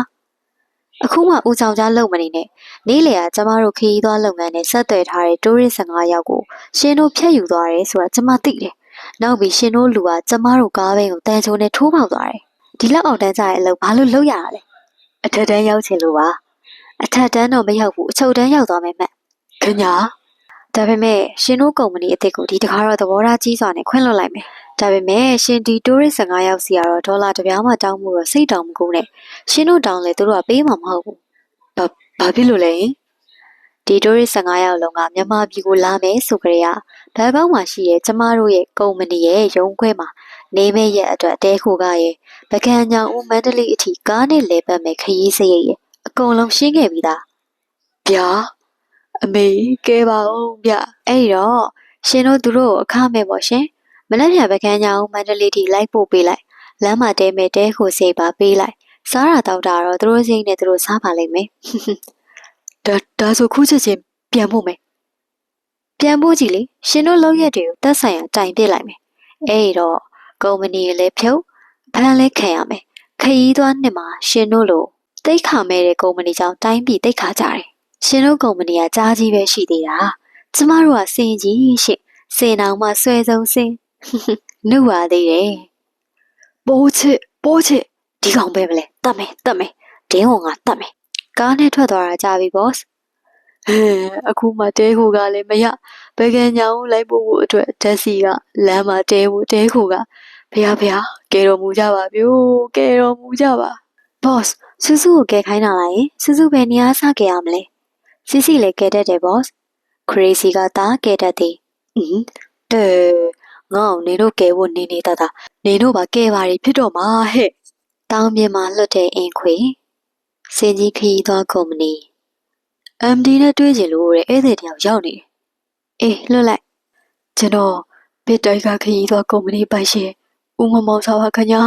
အခုမှဦးဆောင်ကြားလုပ်မနေနဲ့နေ့လေကကျမတို့ခရီးသွားလုပ်ငန်းနဲ့ဆက်သွယ်ထားတဲ့တိုးရစ်15ယောက်ကိုရှင်တို့ဖျက်ယူသွားတယ်ဆိုတာကျမသိတယ်နောက်ပြီးရှင်တို့လူကကျမတို့ကားဘဲကိုတန်ချုံနဲ့ထိုးပေါက်သွားတယ်ဒီလောက်အောင်တန်းကြရဲ့အလုပ်ဘာလို့လုပ်ရတာလဲအထက်တန်းရောက်ချင်လို့ပါအထက်တန်းတော့မရောက်ဘူးအချုပ်တန်းရောက်သွားမယ်မှတ်ခင်ဗျာဒါပေမဲ့ရှင်တို့ကုမ္ပဏီအသစ်ကိုဒီတခါတော့သဘောထားကြီးစွာနဲ့ခွင့်လွှတ်လိုက်မယ်ဒါပေမဲ့ရှင်ဒီတိုးရစ်15ယောက်စီကတော့ဒေါ်လာတစ်ပြားမှတောင်းမှုတော့စိတ်တောင်မကူနဲ့ရှင်တို့တောင်းလေသူတို့ကပေးမှာမဟုတ်ဘူးဘာဖြစ်လို့လဲဒီတိုးရစ်15ယောက်လုံးကမြန်မာပြည်ကိုလာမယ်ဆိုကြရဘယ်ပေါက်မှရှိရဲ့ကျမတို့ရဲ့ကုမ္ပဏီရဲ့ရုံးခွဲမှာနေမဲ့ရဲ့အတွက်တဲခိုကရဲ့ပကံညောင်ဦးမန္တလေးအထိကားနဲ့လဲပတ်မဲ့ခရီးစရိတ်ရဲ့အကုန်လုံးရှင်းခဲ့ပြီးသားဗျာအမေကဲပါဦးဗျအဲ့တော့ရှင်တို့သူတို့အခမဲ့ပေါ့ရှင်မနေ့ကပကံညောင်ဦးမန္တလေးထိလိုက်ပို့ပေးလိုက်လမ်းမှာတဲမဲ့တဲခိုစိတ်ပါပေးလိုက်စားတာတောက်တာတော့သူတို့စိတ်နဲ့သူတို့စားပါလိမ့်မယ်ဒါဆိုခုချက်ချင်းပြန်ဖို့မယ်ပြန်ဖို့ကြည့်လေရှင်တို့လောက်ရက်တွေကိုတက်ဆိုင်ရတိုင်ပစ်လိုက်မယ်အဲ့တော့ကုမ္ပဏီလည်းဖြုတ်ဖန်လည်းခံရမယ်ခရီးသွားနှစ်မှာရှင်တို့လိုတိတ်ခါမဲ့တဲ့ကုမ္ပဏီကြောင့်တိုင်းပြည်တိတ်ခါကြတယ်ရှင်တို့ကုမ္ပဏီကကြားကြီးပဲရှိသေးတာကျမတို့ကစင်ကြီးရှင့်စင်အောင်မှဆွဲဆုံးစင်နှုတ်ပါသေးတယ်ပိုးချစ်ဒီကောင်ပဲမလဲတတ်မယ်ဒင်းဝင်ကတတ်မယ်ကားနဲ့ထွက်သွားတာကြာပြီ boss အခုမှတဲခိုကလည်းမရဘယ်ကညောင်လိုက်ဖို့အတွက်ဓာတ်စီကလမ်းမှာတဲခိုကဖះကဲတော်မူကြပါဗျို့ကဲတော်မူကြပါ boss စူးကိုကဲခိုင်းတာလားယင်စူးပဲနေရာစကဲရမလဲစီလည်းကဲတတ်တယ် boss crazy ကတားကဲတတ်သည်ငေါ့နေတို့ကဲဖို့နေတတ်နေတို့ပါကဲပါရီဖြစ်တော့မှာဟဲ့တောင်းပြမှာလွတ်တဲ့အင်ခွေစင်ကြီးခရီးသွားကုမ္ပဏီ MD နဲ့တွေ့ကြလို့တဲ့ဧည့်သည်တယောက်ရောက်နေတယ်အေးလွတ်လိုက်ကျွန်တော်ဘစ်တိုက်ကခရီးသွားကုမ္ပဏီပိုင်ရှင်ဦးမောင်စားပါခင်ဗျာ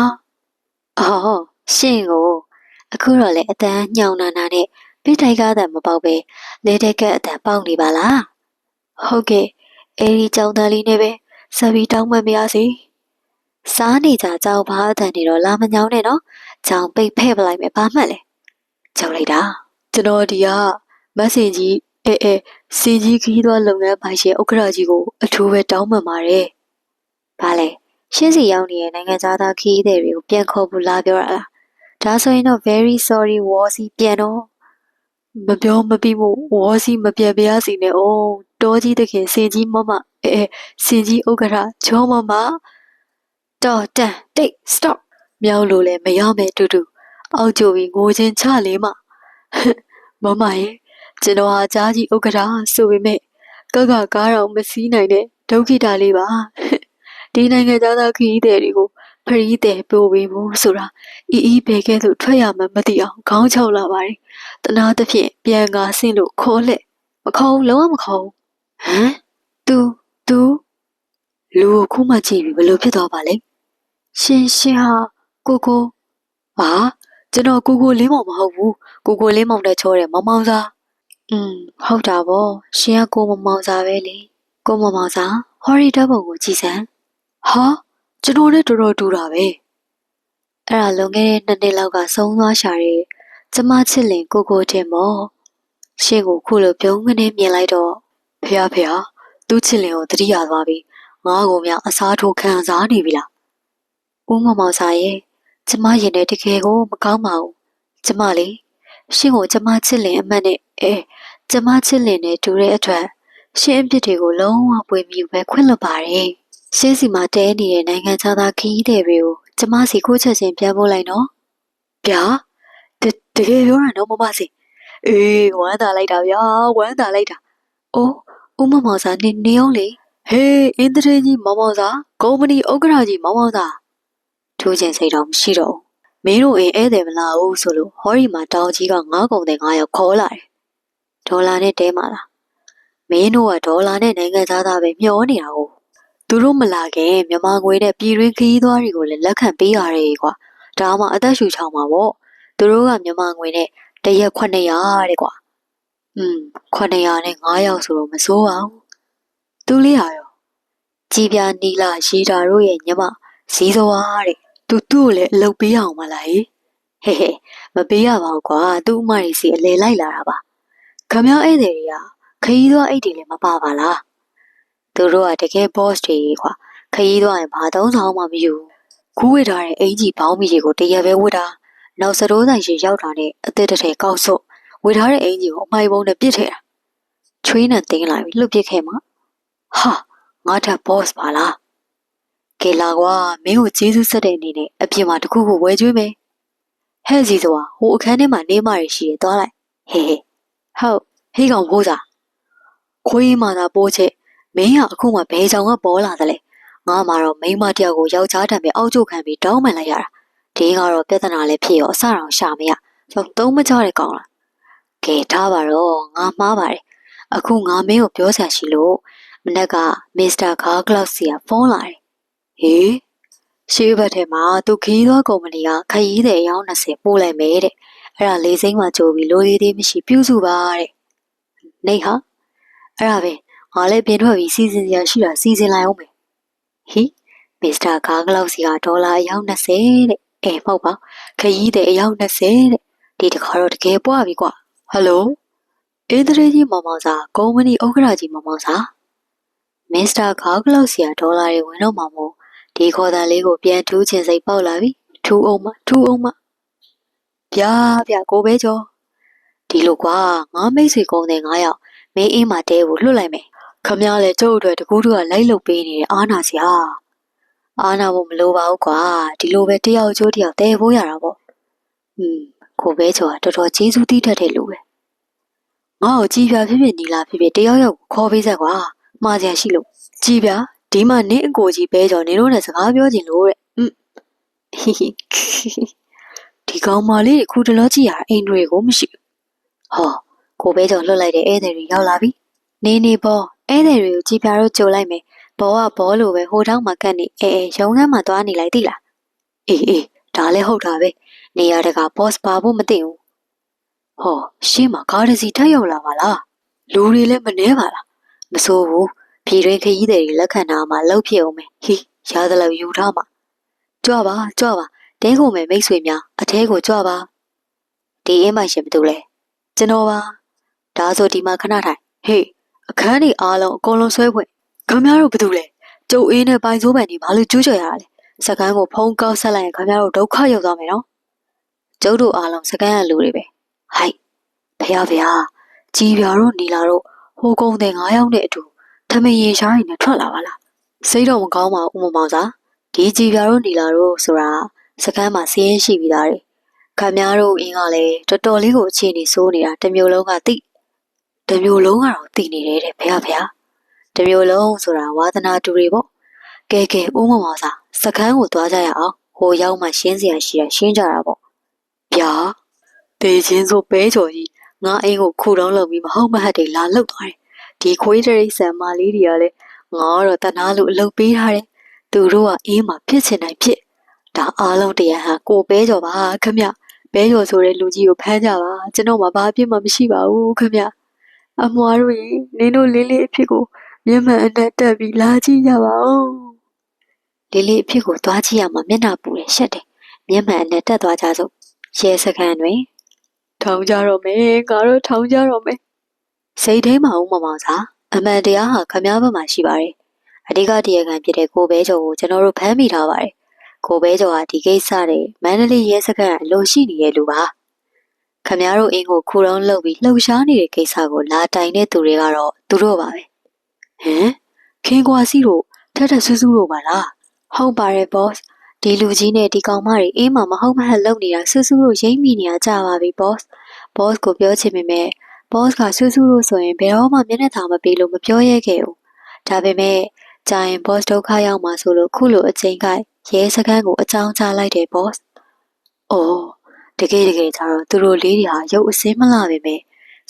အော်ရှင်ကိုအခုတော့လေအတန်းညောင်နာနဲ့ဘစ်တိုက်ကတည်းမပေါက်ပဲလေတက်ကအတန်းပေါက်နေပါလားဟုတ်ကဲ့အဲဒီကြောင်သားလေးနဲ့ပဲဆက်ပြီးတောင်းမှတ်မရစီစားနေကြကြောင်ဘာအတန်းနေတော့လာမညောင်းနဲ့နော်ကြောင်ပိတ်ဖဲ့ပလိုက်မယ်ဘာမှတ်လဲကြောက်လိုက်တာကျွန်တော်ဒီကမက်ဆေ့ကြီးစင်ကြီးခီးသွားလုပ်ငန်းပိုင်ရှင်ဥက္ကဋ္ဌကြီးကိုအထူးပဲတောင်းပန်ပါတယ်။ဘာလဲရှင်းစီရောက်နေတဲ့နိုင်ငံသားခီးသည်တွေကိုပြန်ခေါ်ဖို့လာပြောတာလား။ဒါဆိုရင်တော့ very sorry ဝါစီပြန်တော့မပြောမပြီးမို့ဝါစီမပြန်ပြရစီနဲ့အောင်တောကြီးတခင်စင်ကြီးမမစင်ကြီးဥက္ကဋ္ဌဂျောမမတော်တန်တိတ် stop မြောက်လို့လည်းမရမယ်တူအောက်ကျပြီးငိုချင်းချလေးမမမရဲ့ကျွန်တော်ဟာကြားကြီးဥက္ကဋ္ဌဆိုပေမဲ့ကကားတော့မစည်းနိုင်တဲ့ဒုက္ခိတာလေးပါဒီနိုင်ငံသားခရီးသည်တွေကို ဖရီးတဲ့ပို့ပြီးဘူးဆိုတာအီဘဲကဲသို့ထွက်ရမှမသိအောင်ခေါင်းချောက်လာပါတယ်တနာသဖြင့်ပြန်ကားဆင်းလို့ခေါ်လက်မခေါ်လုံးဝမခေါ်ဟမ်သူလူကိုခုမှကြည့်ပြီးဘလို့ဖြစ်သွားပါလဲရှင်ဟာကိုဟာကျွန်တော်ကိုလင်းမောင်မဟုတ်ဘူးကိုလင်းမောင်တဲ့ချောတယ်မောင်မောင်စားဟုတ်တာဗောရှင်ကကိုမောင်မောင်စားပဲလေကိုမောင်မောင်စားဟော်ရီဓာတ်ပုံကိုကြည့်စမ်းဟာကျွန်တော်နဲ့တော်တော်တူတာပဲအဲ့ဒါလွန်ခဲ့တဲ့2နှစ်လောက်ကဆုံးသွားရှာတဲ့ကျမချစ်လင်ကိုတင်မောရှင့်ကိုခုလိုပြုံးကနေမြင်လိုက်တော့ဖះသူ့ချစ်လင်ကိုတတိယသွားပြီးငါ့ကိုမြအစားထိုးခံစားနေပြီလားဦးမောင်မောင်စားရဲ့ကျမရင်ထဲတကယ်ကိုမကောင်းပါဘူးကျမလေးရှင့်ကိုကျမချစ်လင်အမှတ်နဲ့ကျမချစ်လင်နဲ့တူတဲ့အတွက်ရှင့်အပြစ်တွေကိုလုံးဝပွေမြူပဲခွင့်လွှတ်ပါတယ်ရှင့်စီမှာတဲနေတဲ့နိုင်ငံခြားသားခီးတဲ့တွေကိုကျမစီခိုးချက်ချင်းပြန်ပို့လိုက်နော်ဗျာတကယ်ပြောတာတော့မမစီအေးဝမ်းသာလိုက်တာဗျာဝမ်းသာလိုက်တာအိုးဦးမောင်မောင်စားနေအောင်လေဟေးအင်းတရေကြီးမောင်မောင်စားကုမ္ပဏီဥက္ကဋ္ဌကြီးမောင်မောင်စားထိုးချင်စိတ်တော့မရှိတော့မင်းတို့ဧည့်သည်မလာဘူးဆိုလို့ဟောဒီမှာတောင်ကြီးက9ကုန်တဲ့9ရောက်ခေါ်လာတယ်ဒေါ်လာနဲ့တဲမှာလားမင်းတို့ကဒေါ်လာနဲ့နိုင်ငံသားသားပဲမျောနေတာကိုသူတို့မလာခင်မြန်မာငွေနဲ့ပြည်တွင်းခရီးသွားတွေကိုလည်းလက်ခံပေးရတယ်ကွာဒါမှအသက်ရှူချောင်းမှာပေါ့သူတို့ကမြန်မာငွေနဲ့တရက်900တဲ့ကွာ900နဲ့9ရောက်ဆိုတော့မစိုးပါဘူးသူလေးဟာရောကြည်ပြနီလာရီတာတို့ရဲ့ညီမဇီးစွာတဲ့သူ့ကိုလည်းအလုပ်ပေးအောင်မလားဟဲ့မပေးရပါဘူးကွာသူ့အမကြီးစီအလေလိုက်လာတာပါခမောင်းဧည့်သည်တွေကခရီးသွားအိတ်တွေလည်းမပါပါလားသူတို့ကတကယ် boss တွေကွာခရီးသွားရင်ဘာသုံးဆောင်မှမယူခုဝစ်ထားတဲ့အင်ကြီးဘောင်းမီတွေကိုတရက်ပဲဝစ်တာနောက်စတိုးဆိုင်ရှိရောက်တာနဲ့အသက်တထဲကောက်စုပ်ဝစ်ထားတဲ့အင်ကြီးကိုအမိုက်ပုံးနဲ့ပစ်ထည့်တာချွေးနဲ့တင်းလာပြီးလှုပ်ပစ်ခဲ့မှာဟာငါထပ် boss ပါလားကဲလာကွာမင်းကိုကျေးဇူးဆက်တဲ့အနေနဲ့အပြင်မှာတခုခုဝယ်ကျွေးမယ်ဟဲ့စီဆိုတာဟိုအခန်းထဲမှာနေမရရှိရသွားလိုက်ဟေးဟုတ်ဟေးကောင်ဖိုးစားခွေးမာသာပိုးချက်မင်းကအခုမှဘယ်ကြောင်ကပေါ်လာသလဲငါမှတော့မိန်းမတယောက်ကိုယောက်ျားတံပဲအောက်ကျခံပြီးတောင်းပန်လိုက်ရတာဒီကတော့ပြဿနာလည်းဖြစ်ရောအဆတော်ရှာမရရောက်သုံးမကြတဲ့ကောင်လားကဲထားပါတော့ငါမှားပါတယ်အခုငါမင်းကိုပြောဆရာရှိလို့မနက်ကမစ္စတာဂါကလောက်စီကဖုန်းလာတယ်ဟေးရှေးဘက်ထဲမှာသူခီးသောကုမ္ပဏီကခရီးသည်အယောက်20ပို့လိုက်မယ်တဲ့အဲ့ဒါလေးစိမ့်မှကြိုးပြီးလိုသေးသေးမရှိပြုစုပါတဲ့နေဟာအဲ့ဒါပဲငါလည်းပြင်ထွက်ပြီးစီစဉ်စရာရှိတာစီစဉ်လိုက်အောင်မယ်ဟိမစ္စတာဂါကလောက်စီကဒေါ်လာအယောက်20တဲ့မဟုတ်ပါခရီးသည်အယောက်20တဲ့ဒီတခါတော့တကယ်ပွားပြီကွာဟယ်လိုအေးတရေကြီးမောင်မောင်စာကုမ္ပဏီဥက္ကဋ္ဌကြီးမောင်မောင်စာမစ္စတာဂါကလောက်စီကဒေါ်လာတွေဝင်တော့မှာမို့ဒီခေါ်တန်လေးကိုပြန်ထူးချင်စိတ်ပေါက်လာပြီထူအောင်မဗျာကိုပဲကျော်ဒီလိုကွာငါမိတ်ဆွေကုန်းတဲ့9ယောက်မင်းအင်းမှာတဲကိုလွတ်လိုက်မယ်ခမရလဲကျုပ်အတွက်တကူးတူကလိုက်လုပ်ပေးနေတဲ့အာနာစီဟာအာနာဖို့မလိုပါဘူးကွာဒီလိုပဲတယောက်ကျိုးတယောက်တဲဖို့ရတာပေါ့ကိုပဲကျော်ကတော်တော်ကျေးဇူးတည်တတ်တဲ့လူပဲငါ့ကိုကြည်ပြဖြစ်ဖြစ်နီလာဖြစ်ဖြစ်တယောက်ယောက်ခေါ်ပေးစက်ကွာမှားစရာရှိလို့ကြည်ပြဒီမှာနင်းအကိုကြီးပဲကျော်နင်တို့နဲ့စကားပြောချင်လို့တဲ့ဒီကောင်မလေးခုတလောကြည့်ရအိမ်တွေကိုမရှိဟောကိုပဲကျော်လွတ်လိုက်တဲ့ဧည့်သည်တွေရောက်လာပြီနေပေါ်ဧည့်သည်တွေကိုကြည်ပြတော့ကြိုလိုက်မယ်ဘောကဘောလိုပဲဟိုတောင်းမှာကတ်နေရုံးခန်းမှာသွားနေလိုက်သိလားအေးဒါလည်းဟုတ်တာပဲနေရတက boss ပါဖို့မသိဘူးဟောရှင်းမှာကားတစ်စီးထပ်ရောက်လာပါလားလူတွေလည်းမနှဲပါလားမစိုးဘူးပြည်တွင်းခရီးသည်တွေလက်ခံတာမှလှုပ်ဖြစ်အောင်မယ်ဟိရသလောက်ယူထားမှာကြွပါတဲကုန်မယ်မိတ်ဆွေများအထဲကိုကြွပါဒီအင်းမိုင်ရှင်ဘယ်သူလဲကျွန်တော်ပါဒါဆိုဒီမှာခဏထိုင်ဟေးအခန်းကြီးအားလုံးအကုန်လုံးဆွဲဖွင့်ခင်ဗျားတို့ဘယ်သူလဲကျုပ်အေးနဲ့ပိုင်စိုးပန်ကြီးဘာလို့ကျူးကျော်ရတာလဲစကန်းကိုဖုံးကောက်ဆက်လိုက်ရင်ခင်ဗျားတို့ဒုက္ခရောက်သွားမယ်နော်ကျုပ်တို့အားလုံးစကန်းရလူတွေပဲဟိုက်ဖះကြည်ပြာတို့နီလာတို့ဟိုကုန်းတဲ့9ယောက်နဲ့အတူသမင်ရင်ရှားရင်နဲ့ထွက်လာပါလားစိတ်တော့မကောင်းပါဘူးဦးမောင်စာဒီကြည်ပြာတို့နီလာတို့ဆိုတာစကန်းမှာစီးရင်ရှိပြီးသားတယ်ခင်ဗျားတို့အင်းကလည်းတော်တော်လေးကိုအခြေအနေဆိုးနေတာတစ်မျိုးလုံးကတိတစ်မျိုးလုံးကတော့တိနေတယ်တဲ့ဖះတစ်မျိုးလုံးဆိုတာဝါသနာတူတွေပေါ့ ကဲဦးမမောင်စာစခန်းကိုသွားကြရအောင်ဟိုရောက်မှရှင်းစရာရှိရရှင်းကြတာပေါ့ဗျာတေချင်းဆိုပဲကြော်ကြီးငါအိမ်ကိုခုတုံးလုပ်ပြီးမဟုတ်မဟတ်တွေလာလောက်သွားတယ်ဒီခွေးတရိတ်ဆန်မလေးတွေကလည်းငါတော့တနာလို့အလုပ်ပေးထားတယ်သူတို့ကအေးမှဖြစ်ချင်တိုင်းဖြစ်ဒါအားလုံးတရားဟာကိုပဲကြော်ပါခမပဲကြော်ဆိုတဲ့လူကြီးကိုဖမ်းကြပါကျွန်တော်မှဘာအပြစ်မှမရှိပါဘူးခမအမွားတို့ရင်နင်းတို့လေးလေးအဖြစ်ကိုမျက်မှန်အနဲ့တက်ပြီးလာကြည့်ကြပါဦးလေးလေးအဖြစ်ကိုသွားကြည့်ရမှာမျက်နှာပူတယ်ရှက်တယ်မျက်မှန်အနဲ့တက်သွားကြစို့ရဲစခန်းတွင်ထောင်ကြတော့မယ်ငါတို့ထောင်ကြတော့မယ်စိတ်ထဲမှာဦးမမောင်စာအမှန်တရားဟာခမားဘက်မှာရှိပါတယ်အဓိကတရားခံဖြစ်တဲ့ကိုပဲကျော်ကိုကျွန်တော်တို့ဖမ်းမိထားပါတယ်ကိုပဲကျော်ဟာဒီကိစ္စနဲ့မန္တလေးရဲစခန်းအလို့ရှိနေတဲ့လူပါခမားတို့အင်းကိုခူတုံးလှုပ်ပြီးလှုပ်ရှားနေတဲ့ကိစ္စကိုလာတိုင်တဲ့သူတွေကတော့သူတို့ပါပဲဟမ်ခင်ကွာစီတို့ထက်ဆူဆူတို့ပါလားဟုတ်ပါတယ် boss ဒီလူကြီးနဲ့ဒီကောင်မတွေအေးမမဟုတ်မဟတ်လုပ်နေတာဆူဆူတို့ရိမ့်မိနေတာကြပါပြီ boss ကိုပြောချင်ပေမဲ့ boss ကဆူဆူတို့ဆိုရင်ဘယ်တော့မှမျက်နှာသာမပေးလို့မပြောရဲခဲ့ဘူးဒါပေမဲ့ကြာရင် boss ဒုက္ခရောက်မှာဆိုလို့ခုလိုအချိန်ကရဲစခန်းကိုအကြောင်းကြားလိုက်တယ် boss အော်တကယ်ကြတော့သူတို့လေးတွေဟာရုပ်အစင်းမလှပေမဲ့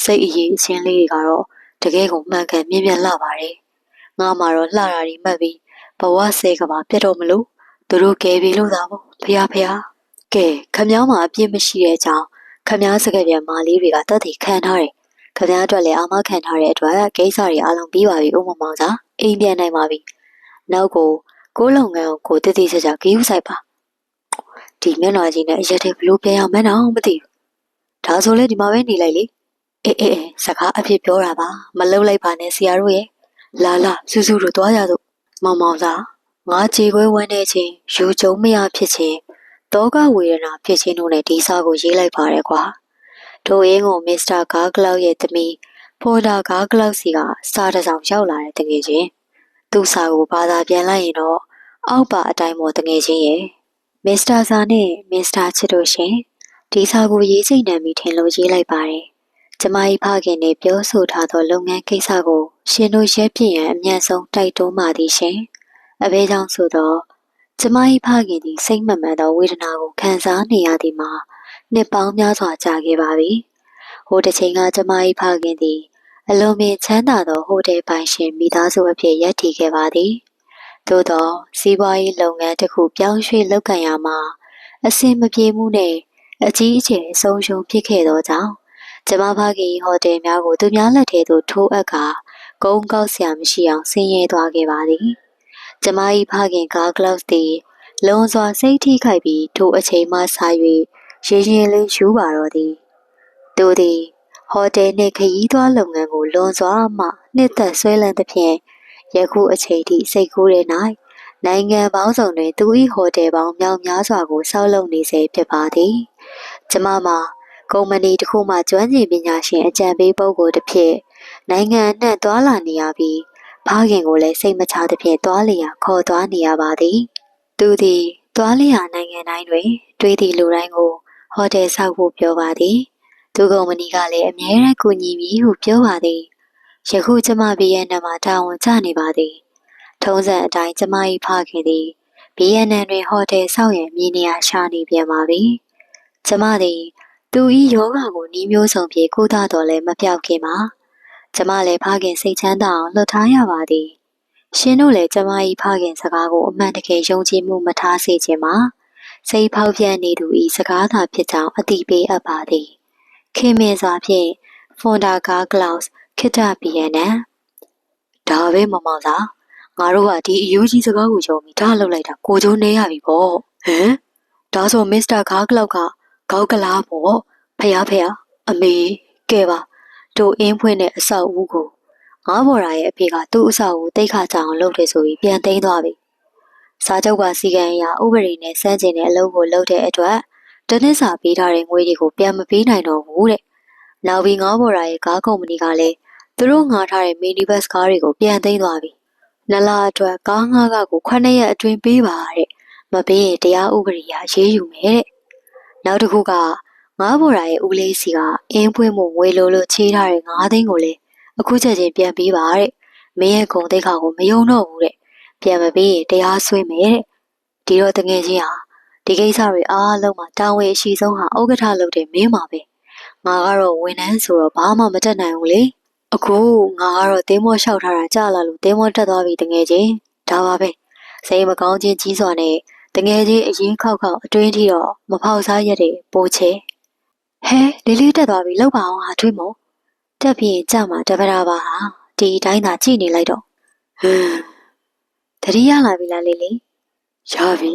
စိတ်အရေးအချင်းလေးတွေကတော့တကယ်ကိုမှန်ကန်မြင်မြတ်လှပါတယ်ငါမှတော့လှတာတွေမှတ်ပြီးဘဝဆဲကပါပြတ်တော့မလို့သူတို့ကဲပြီလို့သာပေါ့ဖះကဲခမောင်းမှာအပြစ်မရှိတဲ့အကြောင်းခမောင်းစကားပြန်မာလေးတွေကတတ်တည်ခံထားတယ်ခမောင်းအတွက်လည်းအာမခံထားတဲ့အတွက်ကိစ္စတွေအားလုံးပြီးပါပြီဦးမမောင်စာအိမ်ပြန်နိုင်ပါပြီနောက်ကိုလုပ်ငန်းကိုတည်တည်ချာချာဂရုစိုက်ပါဒီမျက်နှာကြီးနဲ့အရက်တွေဘလို့ပြန်အောင်မနှောင်းမသိဘူးဒါဆိုလေဒီမှာပဲနေလိုက်လေအေးစကားအဖြစ်ပြောတာပါမလှုပ်လိုက်ပါနဲ့ဆရာတို့ရဲ့လာစူးစူးတို့သွားကြစို့မောင်မောင်စာငါခြေခွဲဝမ်းနေခြင်းယူကြုံမရဖြစ်ခြင်းတောကဝေဒနာဖြစ်ခြင်းတို့နဲ့ဒီစာကိုရေးလိုက်ပါတယ်ကွာတို့အင်းကိုမစ္စတာဂါကလောက်ရဲ့သမီးဖော်ဒါဂါကလောက်စီကစာတစ်စောင်ရောက်လာတဲ့တကယ်ချင်းသူ့စာကိုဘာသာပြန်လိုက်ရင်တော့အောက်ပါအတိုင်းပေါ်တကယ်ချင်းရဲ့မစ္စတာစာနဲ့မစ္စတာချစ်တို့ရှင်ဒီစာကိုရေးချိန်နှံပြီးထင်လို့ရေးလိုက်ပါတယ်ကျမ၏ဖခင်နဲ့ပြောဆိုထားသောလုပ်ငန်းကိစ္စကိုရှင်တို့ရဲပြည့်ရန်အမြန်ဆုံးတိုက်တွန်းပါသည်ရှင်အဘဲကြောင့်ဆိုတော့ကျမ၏ဖခင်သည်စိတ်မမှန်သောဝေဒနာကိုခံစားနေရသည်မှာနှစ်ပေါင်းများစွာကြာခဲ့ပါပြီဟိုတစ်ချိန်ကကျမ၏ဖခင်သည်အလုံးမြင့်ချမ်းသာသောဟိုတယ်ပိုင်ရှင်မိသားစုအဖြစ်ရပ်တည်ခဲ့ပါသည်သို့သောစီးပွားရေးလုပ်ငန်းတစ်ခုပြောင်းရွှေ့လုပ်ကိုင်ရမှာအဆင်မပြေမှုနဲ့အကြီးအကျယ်ဆုံးရှုံးဖြစ်ခဲ့သောကြောင့်ကျမဖခင်ဟိုတယ်များကိုသူများလက်ထဲသို့ထိုးအပ်ကာကုန်းကောက်စရာမရှိအောင်ဆင်းရဲသွားခဲ့ပါသည်ကျမ၏ဖခင်ကားကလောက်သည်လွန်စွာစိတ်ထိခိုက်ပြီးထိုအချိန်မှစ၍ရင်လေးယူပါတော့သည်သူသည်ဟိုတယ်နှင့်ခရီးသွားလုပ်ငန်းကိုလွန်စွာမှနှစ်သက်ဆွဲလန်းသဖြင့်ယခုအချိန်ထိစိတ်ကူးတဲ့၌နိုင်ငံပေါင်းစုံတွင်သူ၏ဟိုတယ်ပေါင်းမြောက်များစွာကိုဆောက်လုပ်နေစေဖြစ်ပါသည်ကျမမှာကုမ္ပဏီတစ်ခုမှကျွမ်းကျင်ပညာရှင်အကြံပေးပုဂ္ဂိုလ်တစ်ဖြစ်နိုင်ငံအနှံ့သွားလာနေရပြီးဖခင်ကိုလည်းစိတ်မချသဖြင့်သွားလျာခေါ်သွားနေရပါသည်သူသည်သွားလျာနိုင်ငံတိုင်းတွင်တွေးသည့်လူတိုင်းကိုဟိုတယ်ဆောက်ဖို့ပြောပါသည်သူကုမ္ပဏီကလည်းအမြဲတမ်းကူညီမည်ဟုပြောပါသည်ယခုကျမဗီယက်နမ်မှာတာဝန်ကျနေပါသည်ထုံးစံအတိုင်းကျမ၏ဖခင်သည်ဗီယက်နမ်တွင်ဟိုတယ်ဆောက်ရန်မြေနေရာရှာနေပြန်ပါပြီကျမသည်သူ၏ယောဂကိုနှီးမျိုးစုံဖြင့်ကုသတော်လဲမပြောက်ခင်မှာကျမလည်းဖခင်စိတ်ချမ်းသာအောင်လှုပ်ထားရပါသည်ရှင်တို့လည်းကျမ၏ဖခင်စကားကိုအမှန်တကယ်ယုံကြည်မှုမထားစေခြင်းမှာစိတ်ဖောက်ပြန်နေသူ၏စကားသာဖြစ်ကြောင်းအသိပေးအပ်ပါသည်ခင်မင်စွာဖြင့်ဖွန်ဒါကာကလောက်စ်ခိတဗီယက်နမ်ဒါပဲမမောင်စာငါတို့ကဒီအယူကြီးစကားကိုယုံပြီးဒါလှုပ်လိုက်တာကိုကျိုးနေရပြီပေါ့ဟမ်ဒါဆိုမစ္စတာဂါကလောက်ကဂေါကလားပေါ့ဖះအမေကဲပါတို့အင်းဖွင့်တဲ့အဆောက်အဦကိုငါဘော်ရာရဲ့အဖေကသူ့အဆောက်အဦတိတ်ခါကြအောင်လုပ်တယ်ဆိုပြီးပြန်သိမ်းသွားပြီစားချုပ်ကစီကံအရာဥပဒေနဲ့စမ်းကျင်တဲ့အလုပ်ကိုလုပ်တဲ့အတွက်တနစ်စာပေးထားတဲ့ငွေတွေကိုပြန်မပေးနိုင်တော့ဘူးတဲ့နောက်ပြီးငါဘော်ရာရဲ့ကားကုမ္ပဏီကလည်းသူတို့ငှားထားတဲ့မီနီဘတ်ကားတွေကိုပြန်သိမ်းသွားပြီနှစ်လအတွက်ကားငှားကကို9ရက်အတွင်းပေးပါတဲ့မပေးရင်တရားဥပဒေအရေးယူမယ်တဲ့နောက်တစ်ခုကငါးဘော်ရာရဲ့ဦးလေးစီကအင်းပွင့်မှုငွေလိုချေးထားတဲ့9သိန်းကိုလည်းအခုချက်ချင်းပြန်ပေးပါတဲ့မင်းရဲ့ဂုံတိတ်ခါကိုမယုံတော့ဘူးတဲ့ ပြန်မပြီးရင်တရားစွဲမယ်တဲ့ဒီတော့တငယ်ချင်းဟာဒီကိစ္စတွေအားလုံးမှာတာဝန်အရှိဆုံးဟာဥက္ကဋ္ဌလုပ်တယ်မင်းပါပဲငါကတော့ဝန်ထမ်းဆိုတော့ဘာမှမတတ်နိုင်ဘူးလေအခုငါကတော့တင်းမောလျှောက်ထားတာကြားလာလို့တင်းမောတက်သွားပြီတငယ်ချင်းဒါပါပဲစိတ်မကောင်းခြင်းကြီးစွာနဲ့တငယ်ချင်းအရင်ခောက်အတွင်းထိတော့မဖောက်စားရက်တွေပိုးချဲဟဲလေးလေးတက်သွားပြီလောက်ပါအောင်ဟာထွေးမို့တက်ပြီးကြမှာတပတာပါဟာဒီတိုင်းသာကြည့်နေလိုက်တော့တတိယလာပြီလားလေးလေးရပြီ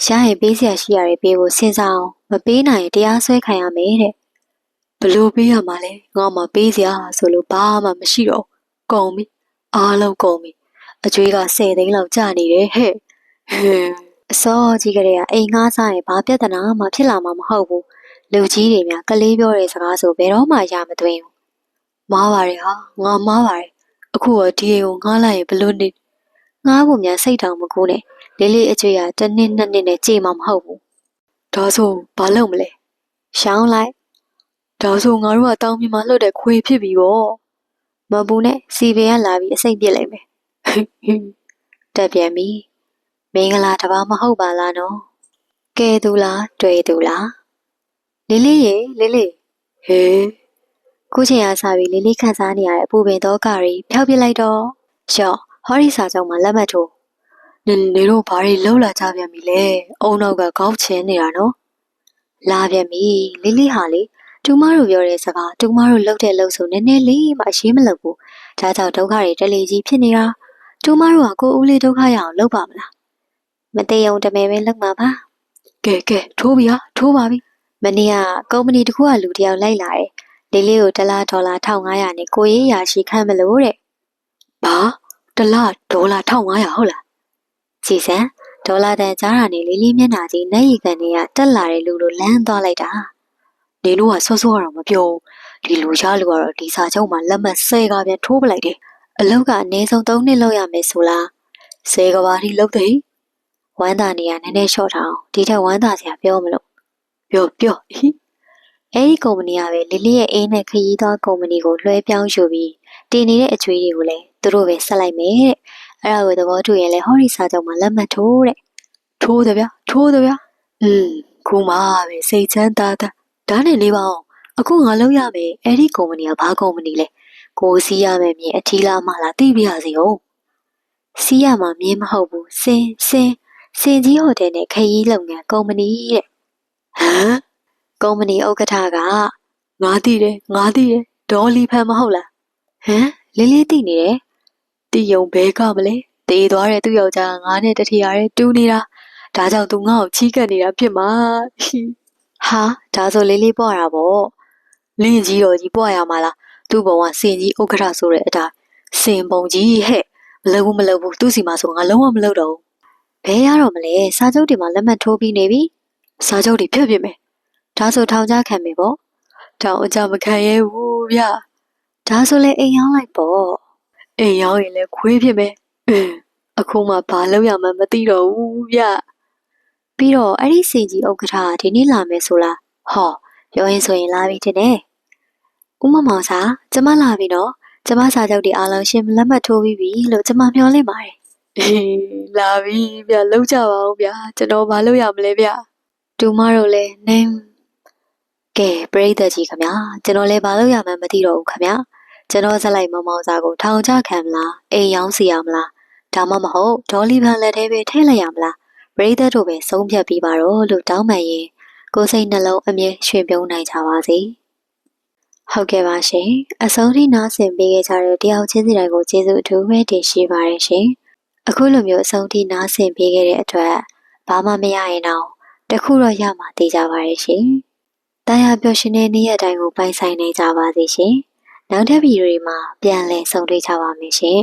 ရှားရင်ပေးစရာရှိရတယ်ပေးဖို့စဉ်းစားအောင်မပေးနိုင်ရင်တရားစွဲခံရမယ်တဲ့ဘလို့ပေးရမှာလဲငါမှပေးစရာဆိုလို့ဘာမှမရှိတော့ကုန်ပြီအားလုံးကုန်ပြီအကျွေးက10 သိန်းလောက်ကျနေတယ်ဟဲ့အစောကြီးကလေးကအိမ်ငှားစားရင်ဘာပြဿနာမှဖြစ်လာမှာမဟုတ်ဘူးလူကြီးတွေများကလေးပြောတဲ့စကားဆိုဘယ်တော့မှရမသွင်းဘူးမားပါတယ်ဟာငါမားပါတယ်အခုတော့ဒီအိမ်ကိုငှားလိုက်ရင်ဘလို့နေငှားဖို့များစိတ်တောင်မကူနဲ့လေးလေးအကျွေးက1 နှစ် 2 နှစ်နဲ့ကြေမှာမဟုတ်ဘူးဒါဆိုဘာလုပ်မလဲရှောင်းလိုက်ဒါဆိုငါတို့ကတောင်းပြမှာလွတ်တဲ့ခွေဖြစ်ပြီပေါ့မပူနဲ့စီပင်ကလာပြီးအစိတ်ပြစ်လိုက်မယ်တက်ပြန်ပြီမင်္ဂလာတပါမဟုတ်ပါလားနော်ကဲသူလားတွေ့သူလားလေးလေးရေလေးလေးဟေးခုချိန်အားစားပြီးလေးလေးခန်းစားနေရတဲ့အပူပင်တော့ကရီဖျောက်ပြလိုက်တော့ရှော့ဟော်ရီစာချုပ်မှာလက်မှတ်ထိုးနေတို့ဘာတွေလှုပ်လာကြပြန်ပြီလဲအုံနောက်ကခေါင်းချင်နေတာနော်လာပြန်ပြီလေးလေးဟာလေတူမတို့ပြောတဲ့စကားတူမတို့လှုပ်တဲ့လှုပ်ဆိုနည်းနည်းလေးမှအရှင်းမလုပ်ဘူးဒါကြောင့်ဒုက္ခတွေတလေကြီးဖြစ်နေတာတူမတို့ကကိုဦးလေးဒုက္ခရအောင်လုပ်ပါမလားမသေးုံတမဲပဲလုပ်မှာပါကဲထိုးပြီဟာထိုးပါပြီမနေ့ကကုမ္ပဏီတစ်ခုကလူတယောက်လိုက်လာတယ်လေးလေးကို$1500နဲ့ကိုရေးရာရှိခံမလို့တဲ့ဘာ$1500ဟုတ်လားစီစံဒေါ်လာတန်ကြားတာနဲ့လေးလေးမျက်နှာကြီးနှက်ရည်ကန်တွေကတက်လာတဲ့လူလိုလမ်းသွားလိုက်တာနေတို့ကစောစောကတော့မပြောဒီလူရှားလူကတော့ဒီစာချုပ်မှာလက်မှတ်10 ကပြန်ထိုးပလိုက်တယ်အလောက်ကအနည်းဆုံး3 နှစ်လောက်ရမယ်ဆိုလား10 ကဘာထိလောက်တယ်ဝမ်းသာနေရနည်းနည်းလျှော့ထားအောင်ဒီထက်ဝမ်းသာစရာပြောမလို့ပြောအဲဒီကုမ္ပဏီကပဲလေးလေးရဲ့အိမ်နဲ့ခရီးသွားကုမ္ပဏီကိုလွှဲပြောင်းယူပြီးတည်နေတဲ့အကျွေးတွေကိုလည်းသူတို့ပဲဆက်လိုက်မယ်တဲ့အဲ့ဒါကိုသဘောတူရင်လည်းဟော်ရီစာချုပ်မှာလက်မှတ်ထိုးတဲ့ထိုးတယ်ဗျခုမှပဲစိတ်ချမ်းသာဒါနဲ့လေးပါအောင်အခုငါလုပ်ရမယ်အဲ့ဒီကုမ္ပဏီကဘာကုမ္ပဏီလဲကိုစီးရမယ်မြင်အထီးလားမလားသိပြရစီဟုတ်စီးရမှာမြင်မဟုတ်ဘူးစင်ကြီးဟိုတယ်နဲ့ခရီးလုပ်ငန်းကုမ္ပဏီတဲ့ကုမ္ပဏီဥက္ကဋ္ဌကငါသိတယ်ဒေါ်လီဖန်မဟုတ်လားလေးလေးသိနေတယ်တီယုံဘဲကမလဲတေးသွားတဲ့သူ့ယောက်ျားငါနဲ့တထီရတဲ့တူးနေတာဒါကြောင့်သူငါ့ကိုချီးကပ်နေတာဖြစ်မှာဟာဒါဆိုလေးလေးပွားတာပေါ့လင်းကြီးတော်ကြီးပွားရမှာလားသူ့ဘဝစင်ကြီးဥက္ကဋ္ဌဆိုတဲ့အတိုင်းစင်ပုံကြီးဟဲ့မလုပ်ဘူးသူ့စီမှာဆိုငါလုံးဝမလုပ်တော့ဘဲရတော့မလဲစာချုပ်တွေမှာလက်မှတ်ထိုးပြီးနေပြီစာချုပ်တွေဖြတ်ပြမယ်ဒါဆိုထောင်ချခံမယ်ပေါ့ထောင်အကြမခံရဲဘူးဗျဒါဆိုလဲအိမ်ရောက်လိုက်ပေါ့အိမ်ရောက်ရင်လဲခွေးဖြစ်မယ်အခုမှဘာလုပ်ရမှန်းမသိတော့ဘူးဗျပြီးတော့အဲ့ဒီစင်ကြီးဥက္ကဋ္ဌဒီနေ့လာမယ်ဆိုလားဟောပြောရင်ဆိုရင်လာပြီတဲ့ဦးမမောင်စာကျမလာပြီနော်ကျမစာချုပ်တွေအားလုံးရှင်လက်မှတ်ထိုးပြီးပြီလို့ကျမမျှော်လင့်ပါတယ်လာပြီဗျလောက်ကြပါဦးဗျကျွန်တော်ဘာလုပ်ရမလဲဗျတူမတို့လဲနင်းကဲပရိသတ်ကြီးခမကျွန်တော်လည်းဘာလုပ်ရမှန်းမသိတော့ဘူးခမကျွန်တော်ဇက်လိုက်မောင်စာကိုထောင်ချခံမလားအိမ်ရောင်းစီရမလားဒါမှမဟုတ်ဒေါ်လီဖန်လက်ထဲပဲထည့်လိုက်ရမလားပရိသတ်တို့ပဲဆုံးဖြတ်ပြီးပါတော့လို့တောင်းပန်ရင်ကိုယ်စိတ်နှလုံးအမြဲရွှင်ပြုံးနိုင်ကြပါစေဟုတ်ကဲ့ပါရှင်အဆုံးထိနားဆင်ပေးခဲ့ကြတဲ့တယောက်ချင်းစီတိုင်းကိုကျေးဇူးအထူးပဲတင်ရှိပါတယ်ရှင်အခုလိုမျိုးအဆုံးထိနားဆင်ပေးခဲ့တဲ့အတွက်ဘာမှမရရင်တော့တခုတော့ရမှာသိကြပါရဲ့ရှင်တရားပျော်ရွှင်တဲ့နေ့ရက်တိုင်းကိုပိုင်ဆိုင်နေကြပါစေရှင်နောက်ထပ်ဗီဒီယိုတွေမှာပြန်လည်ဆုံတွေ့ကြပါမယ်ရှင်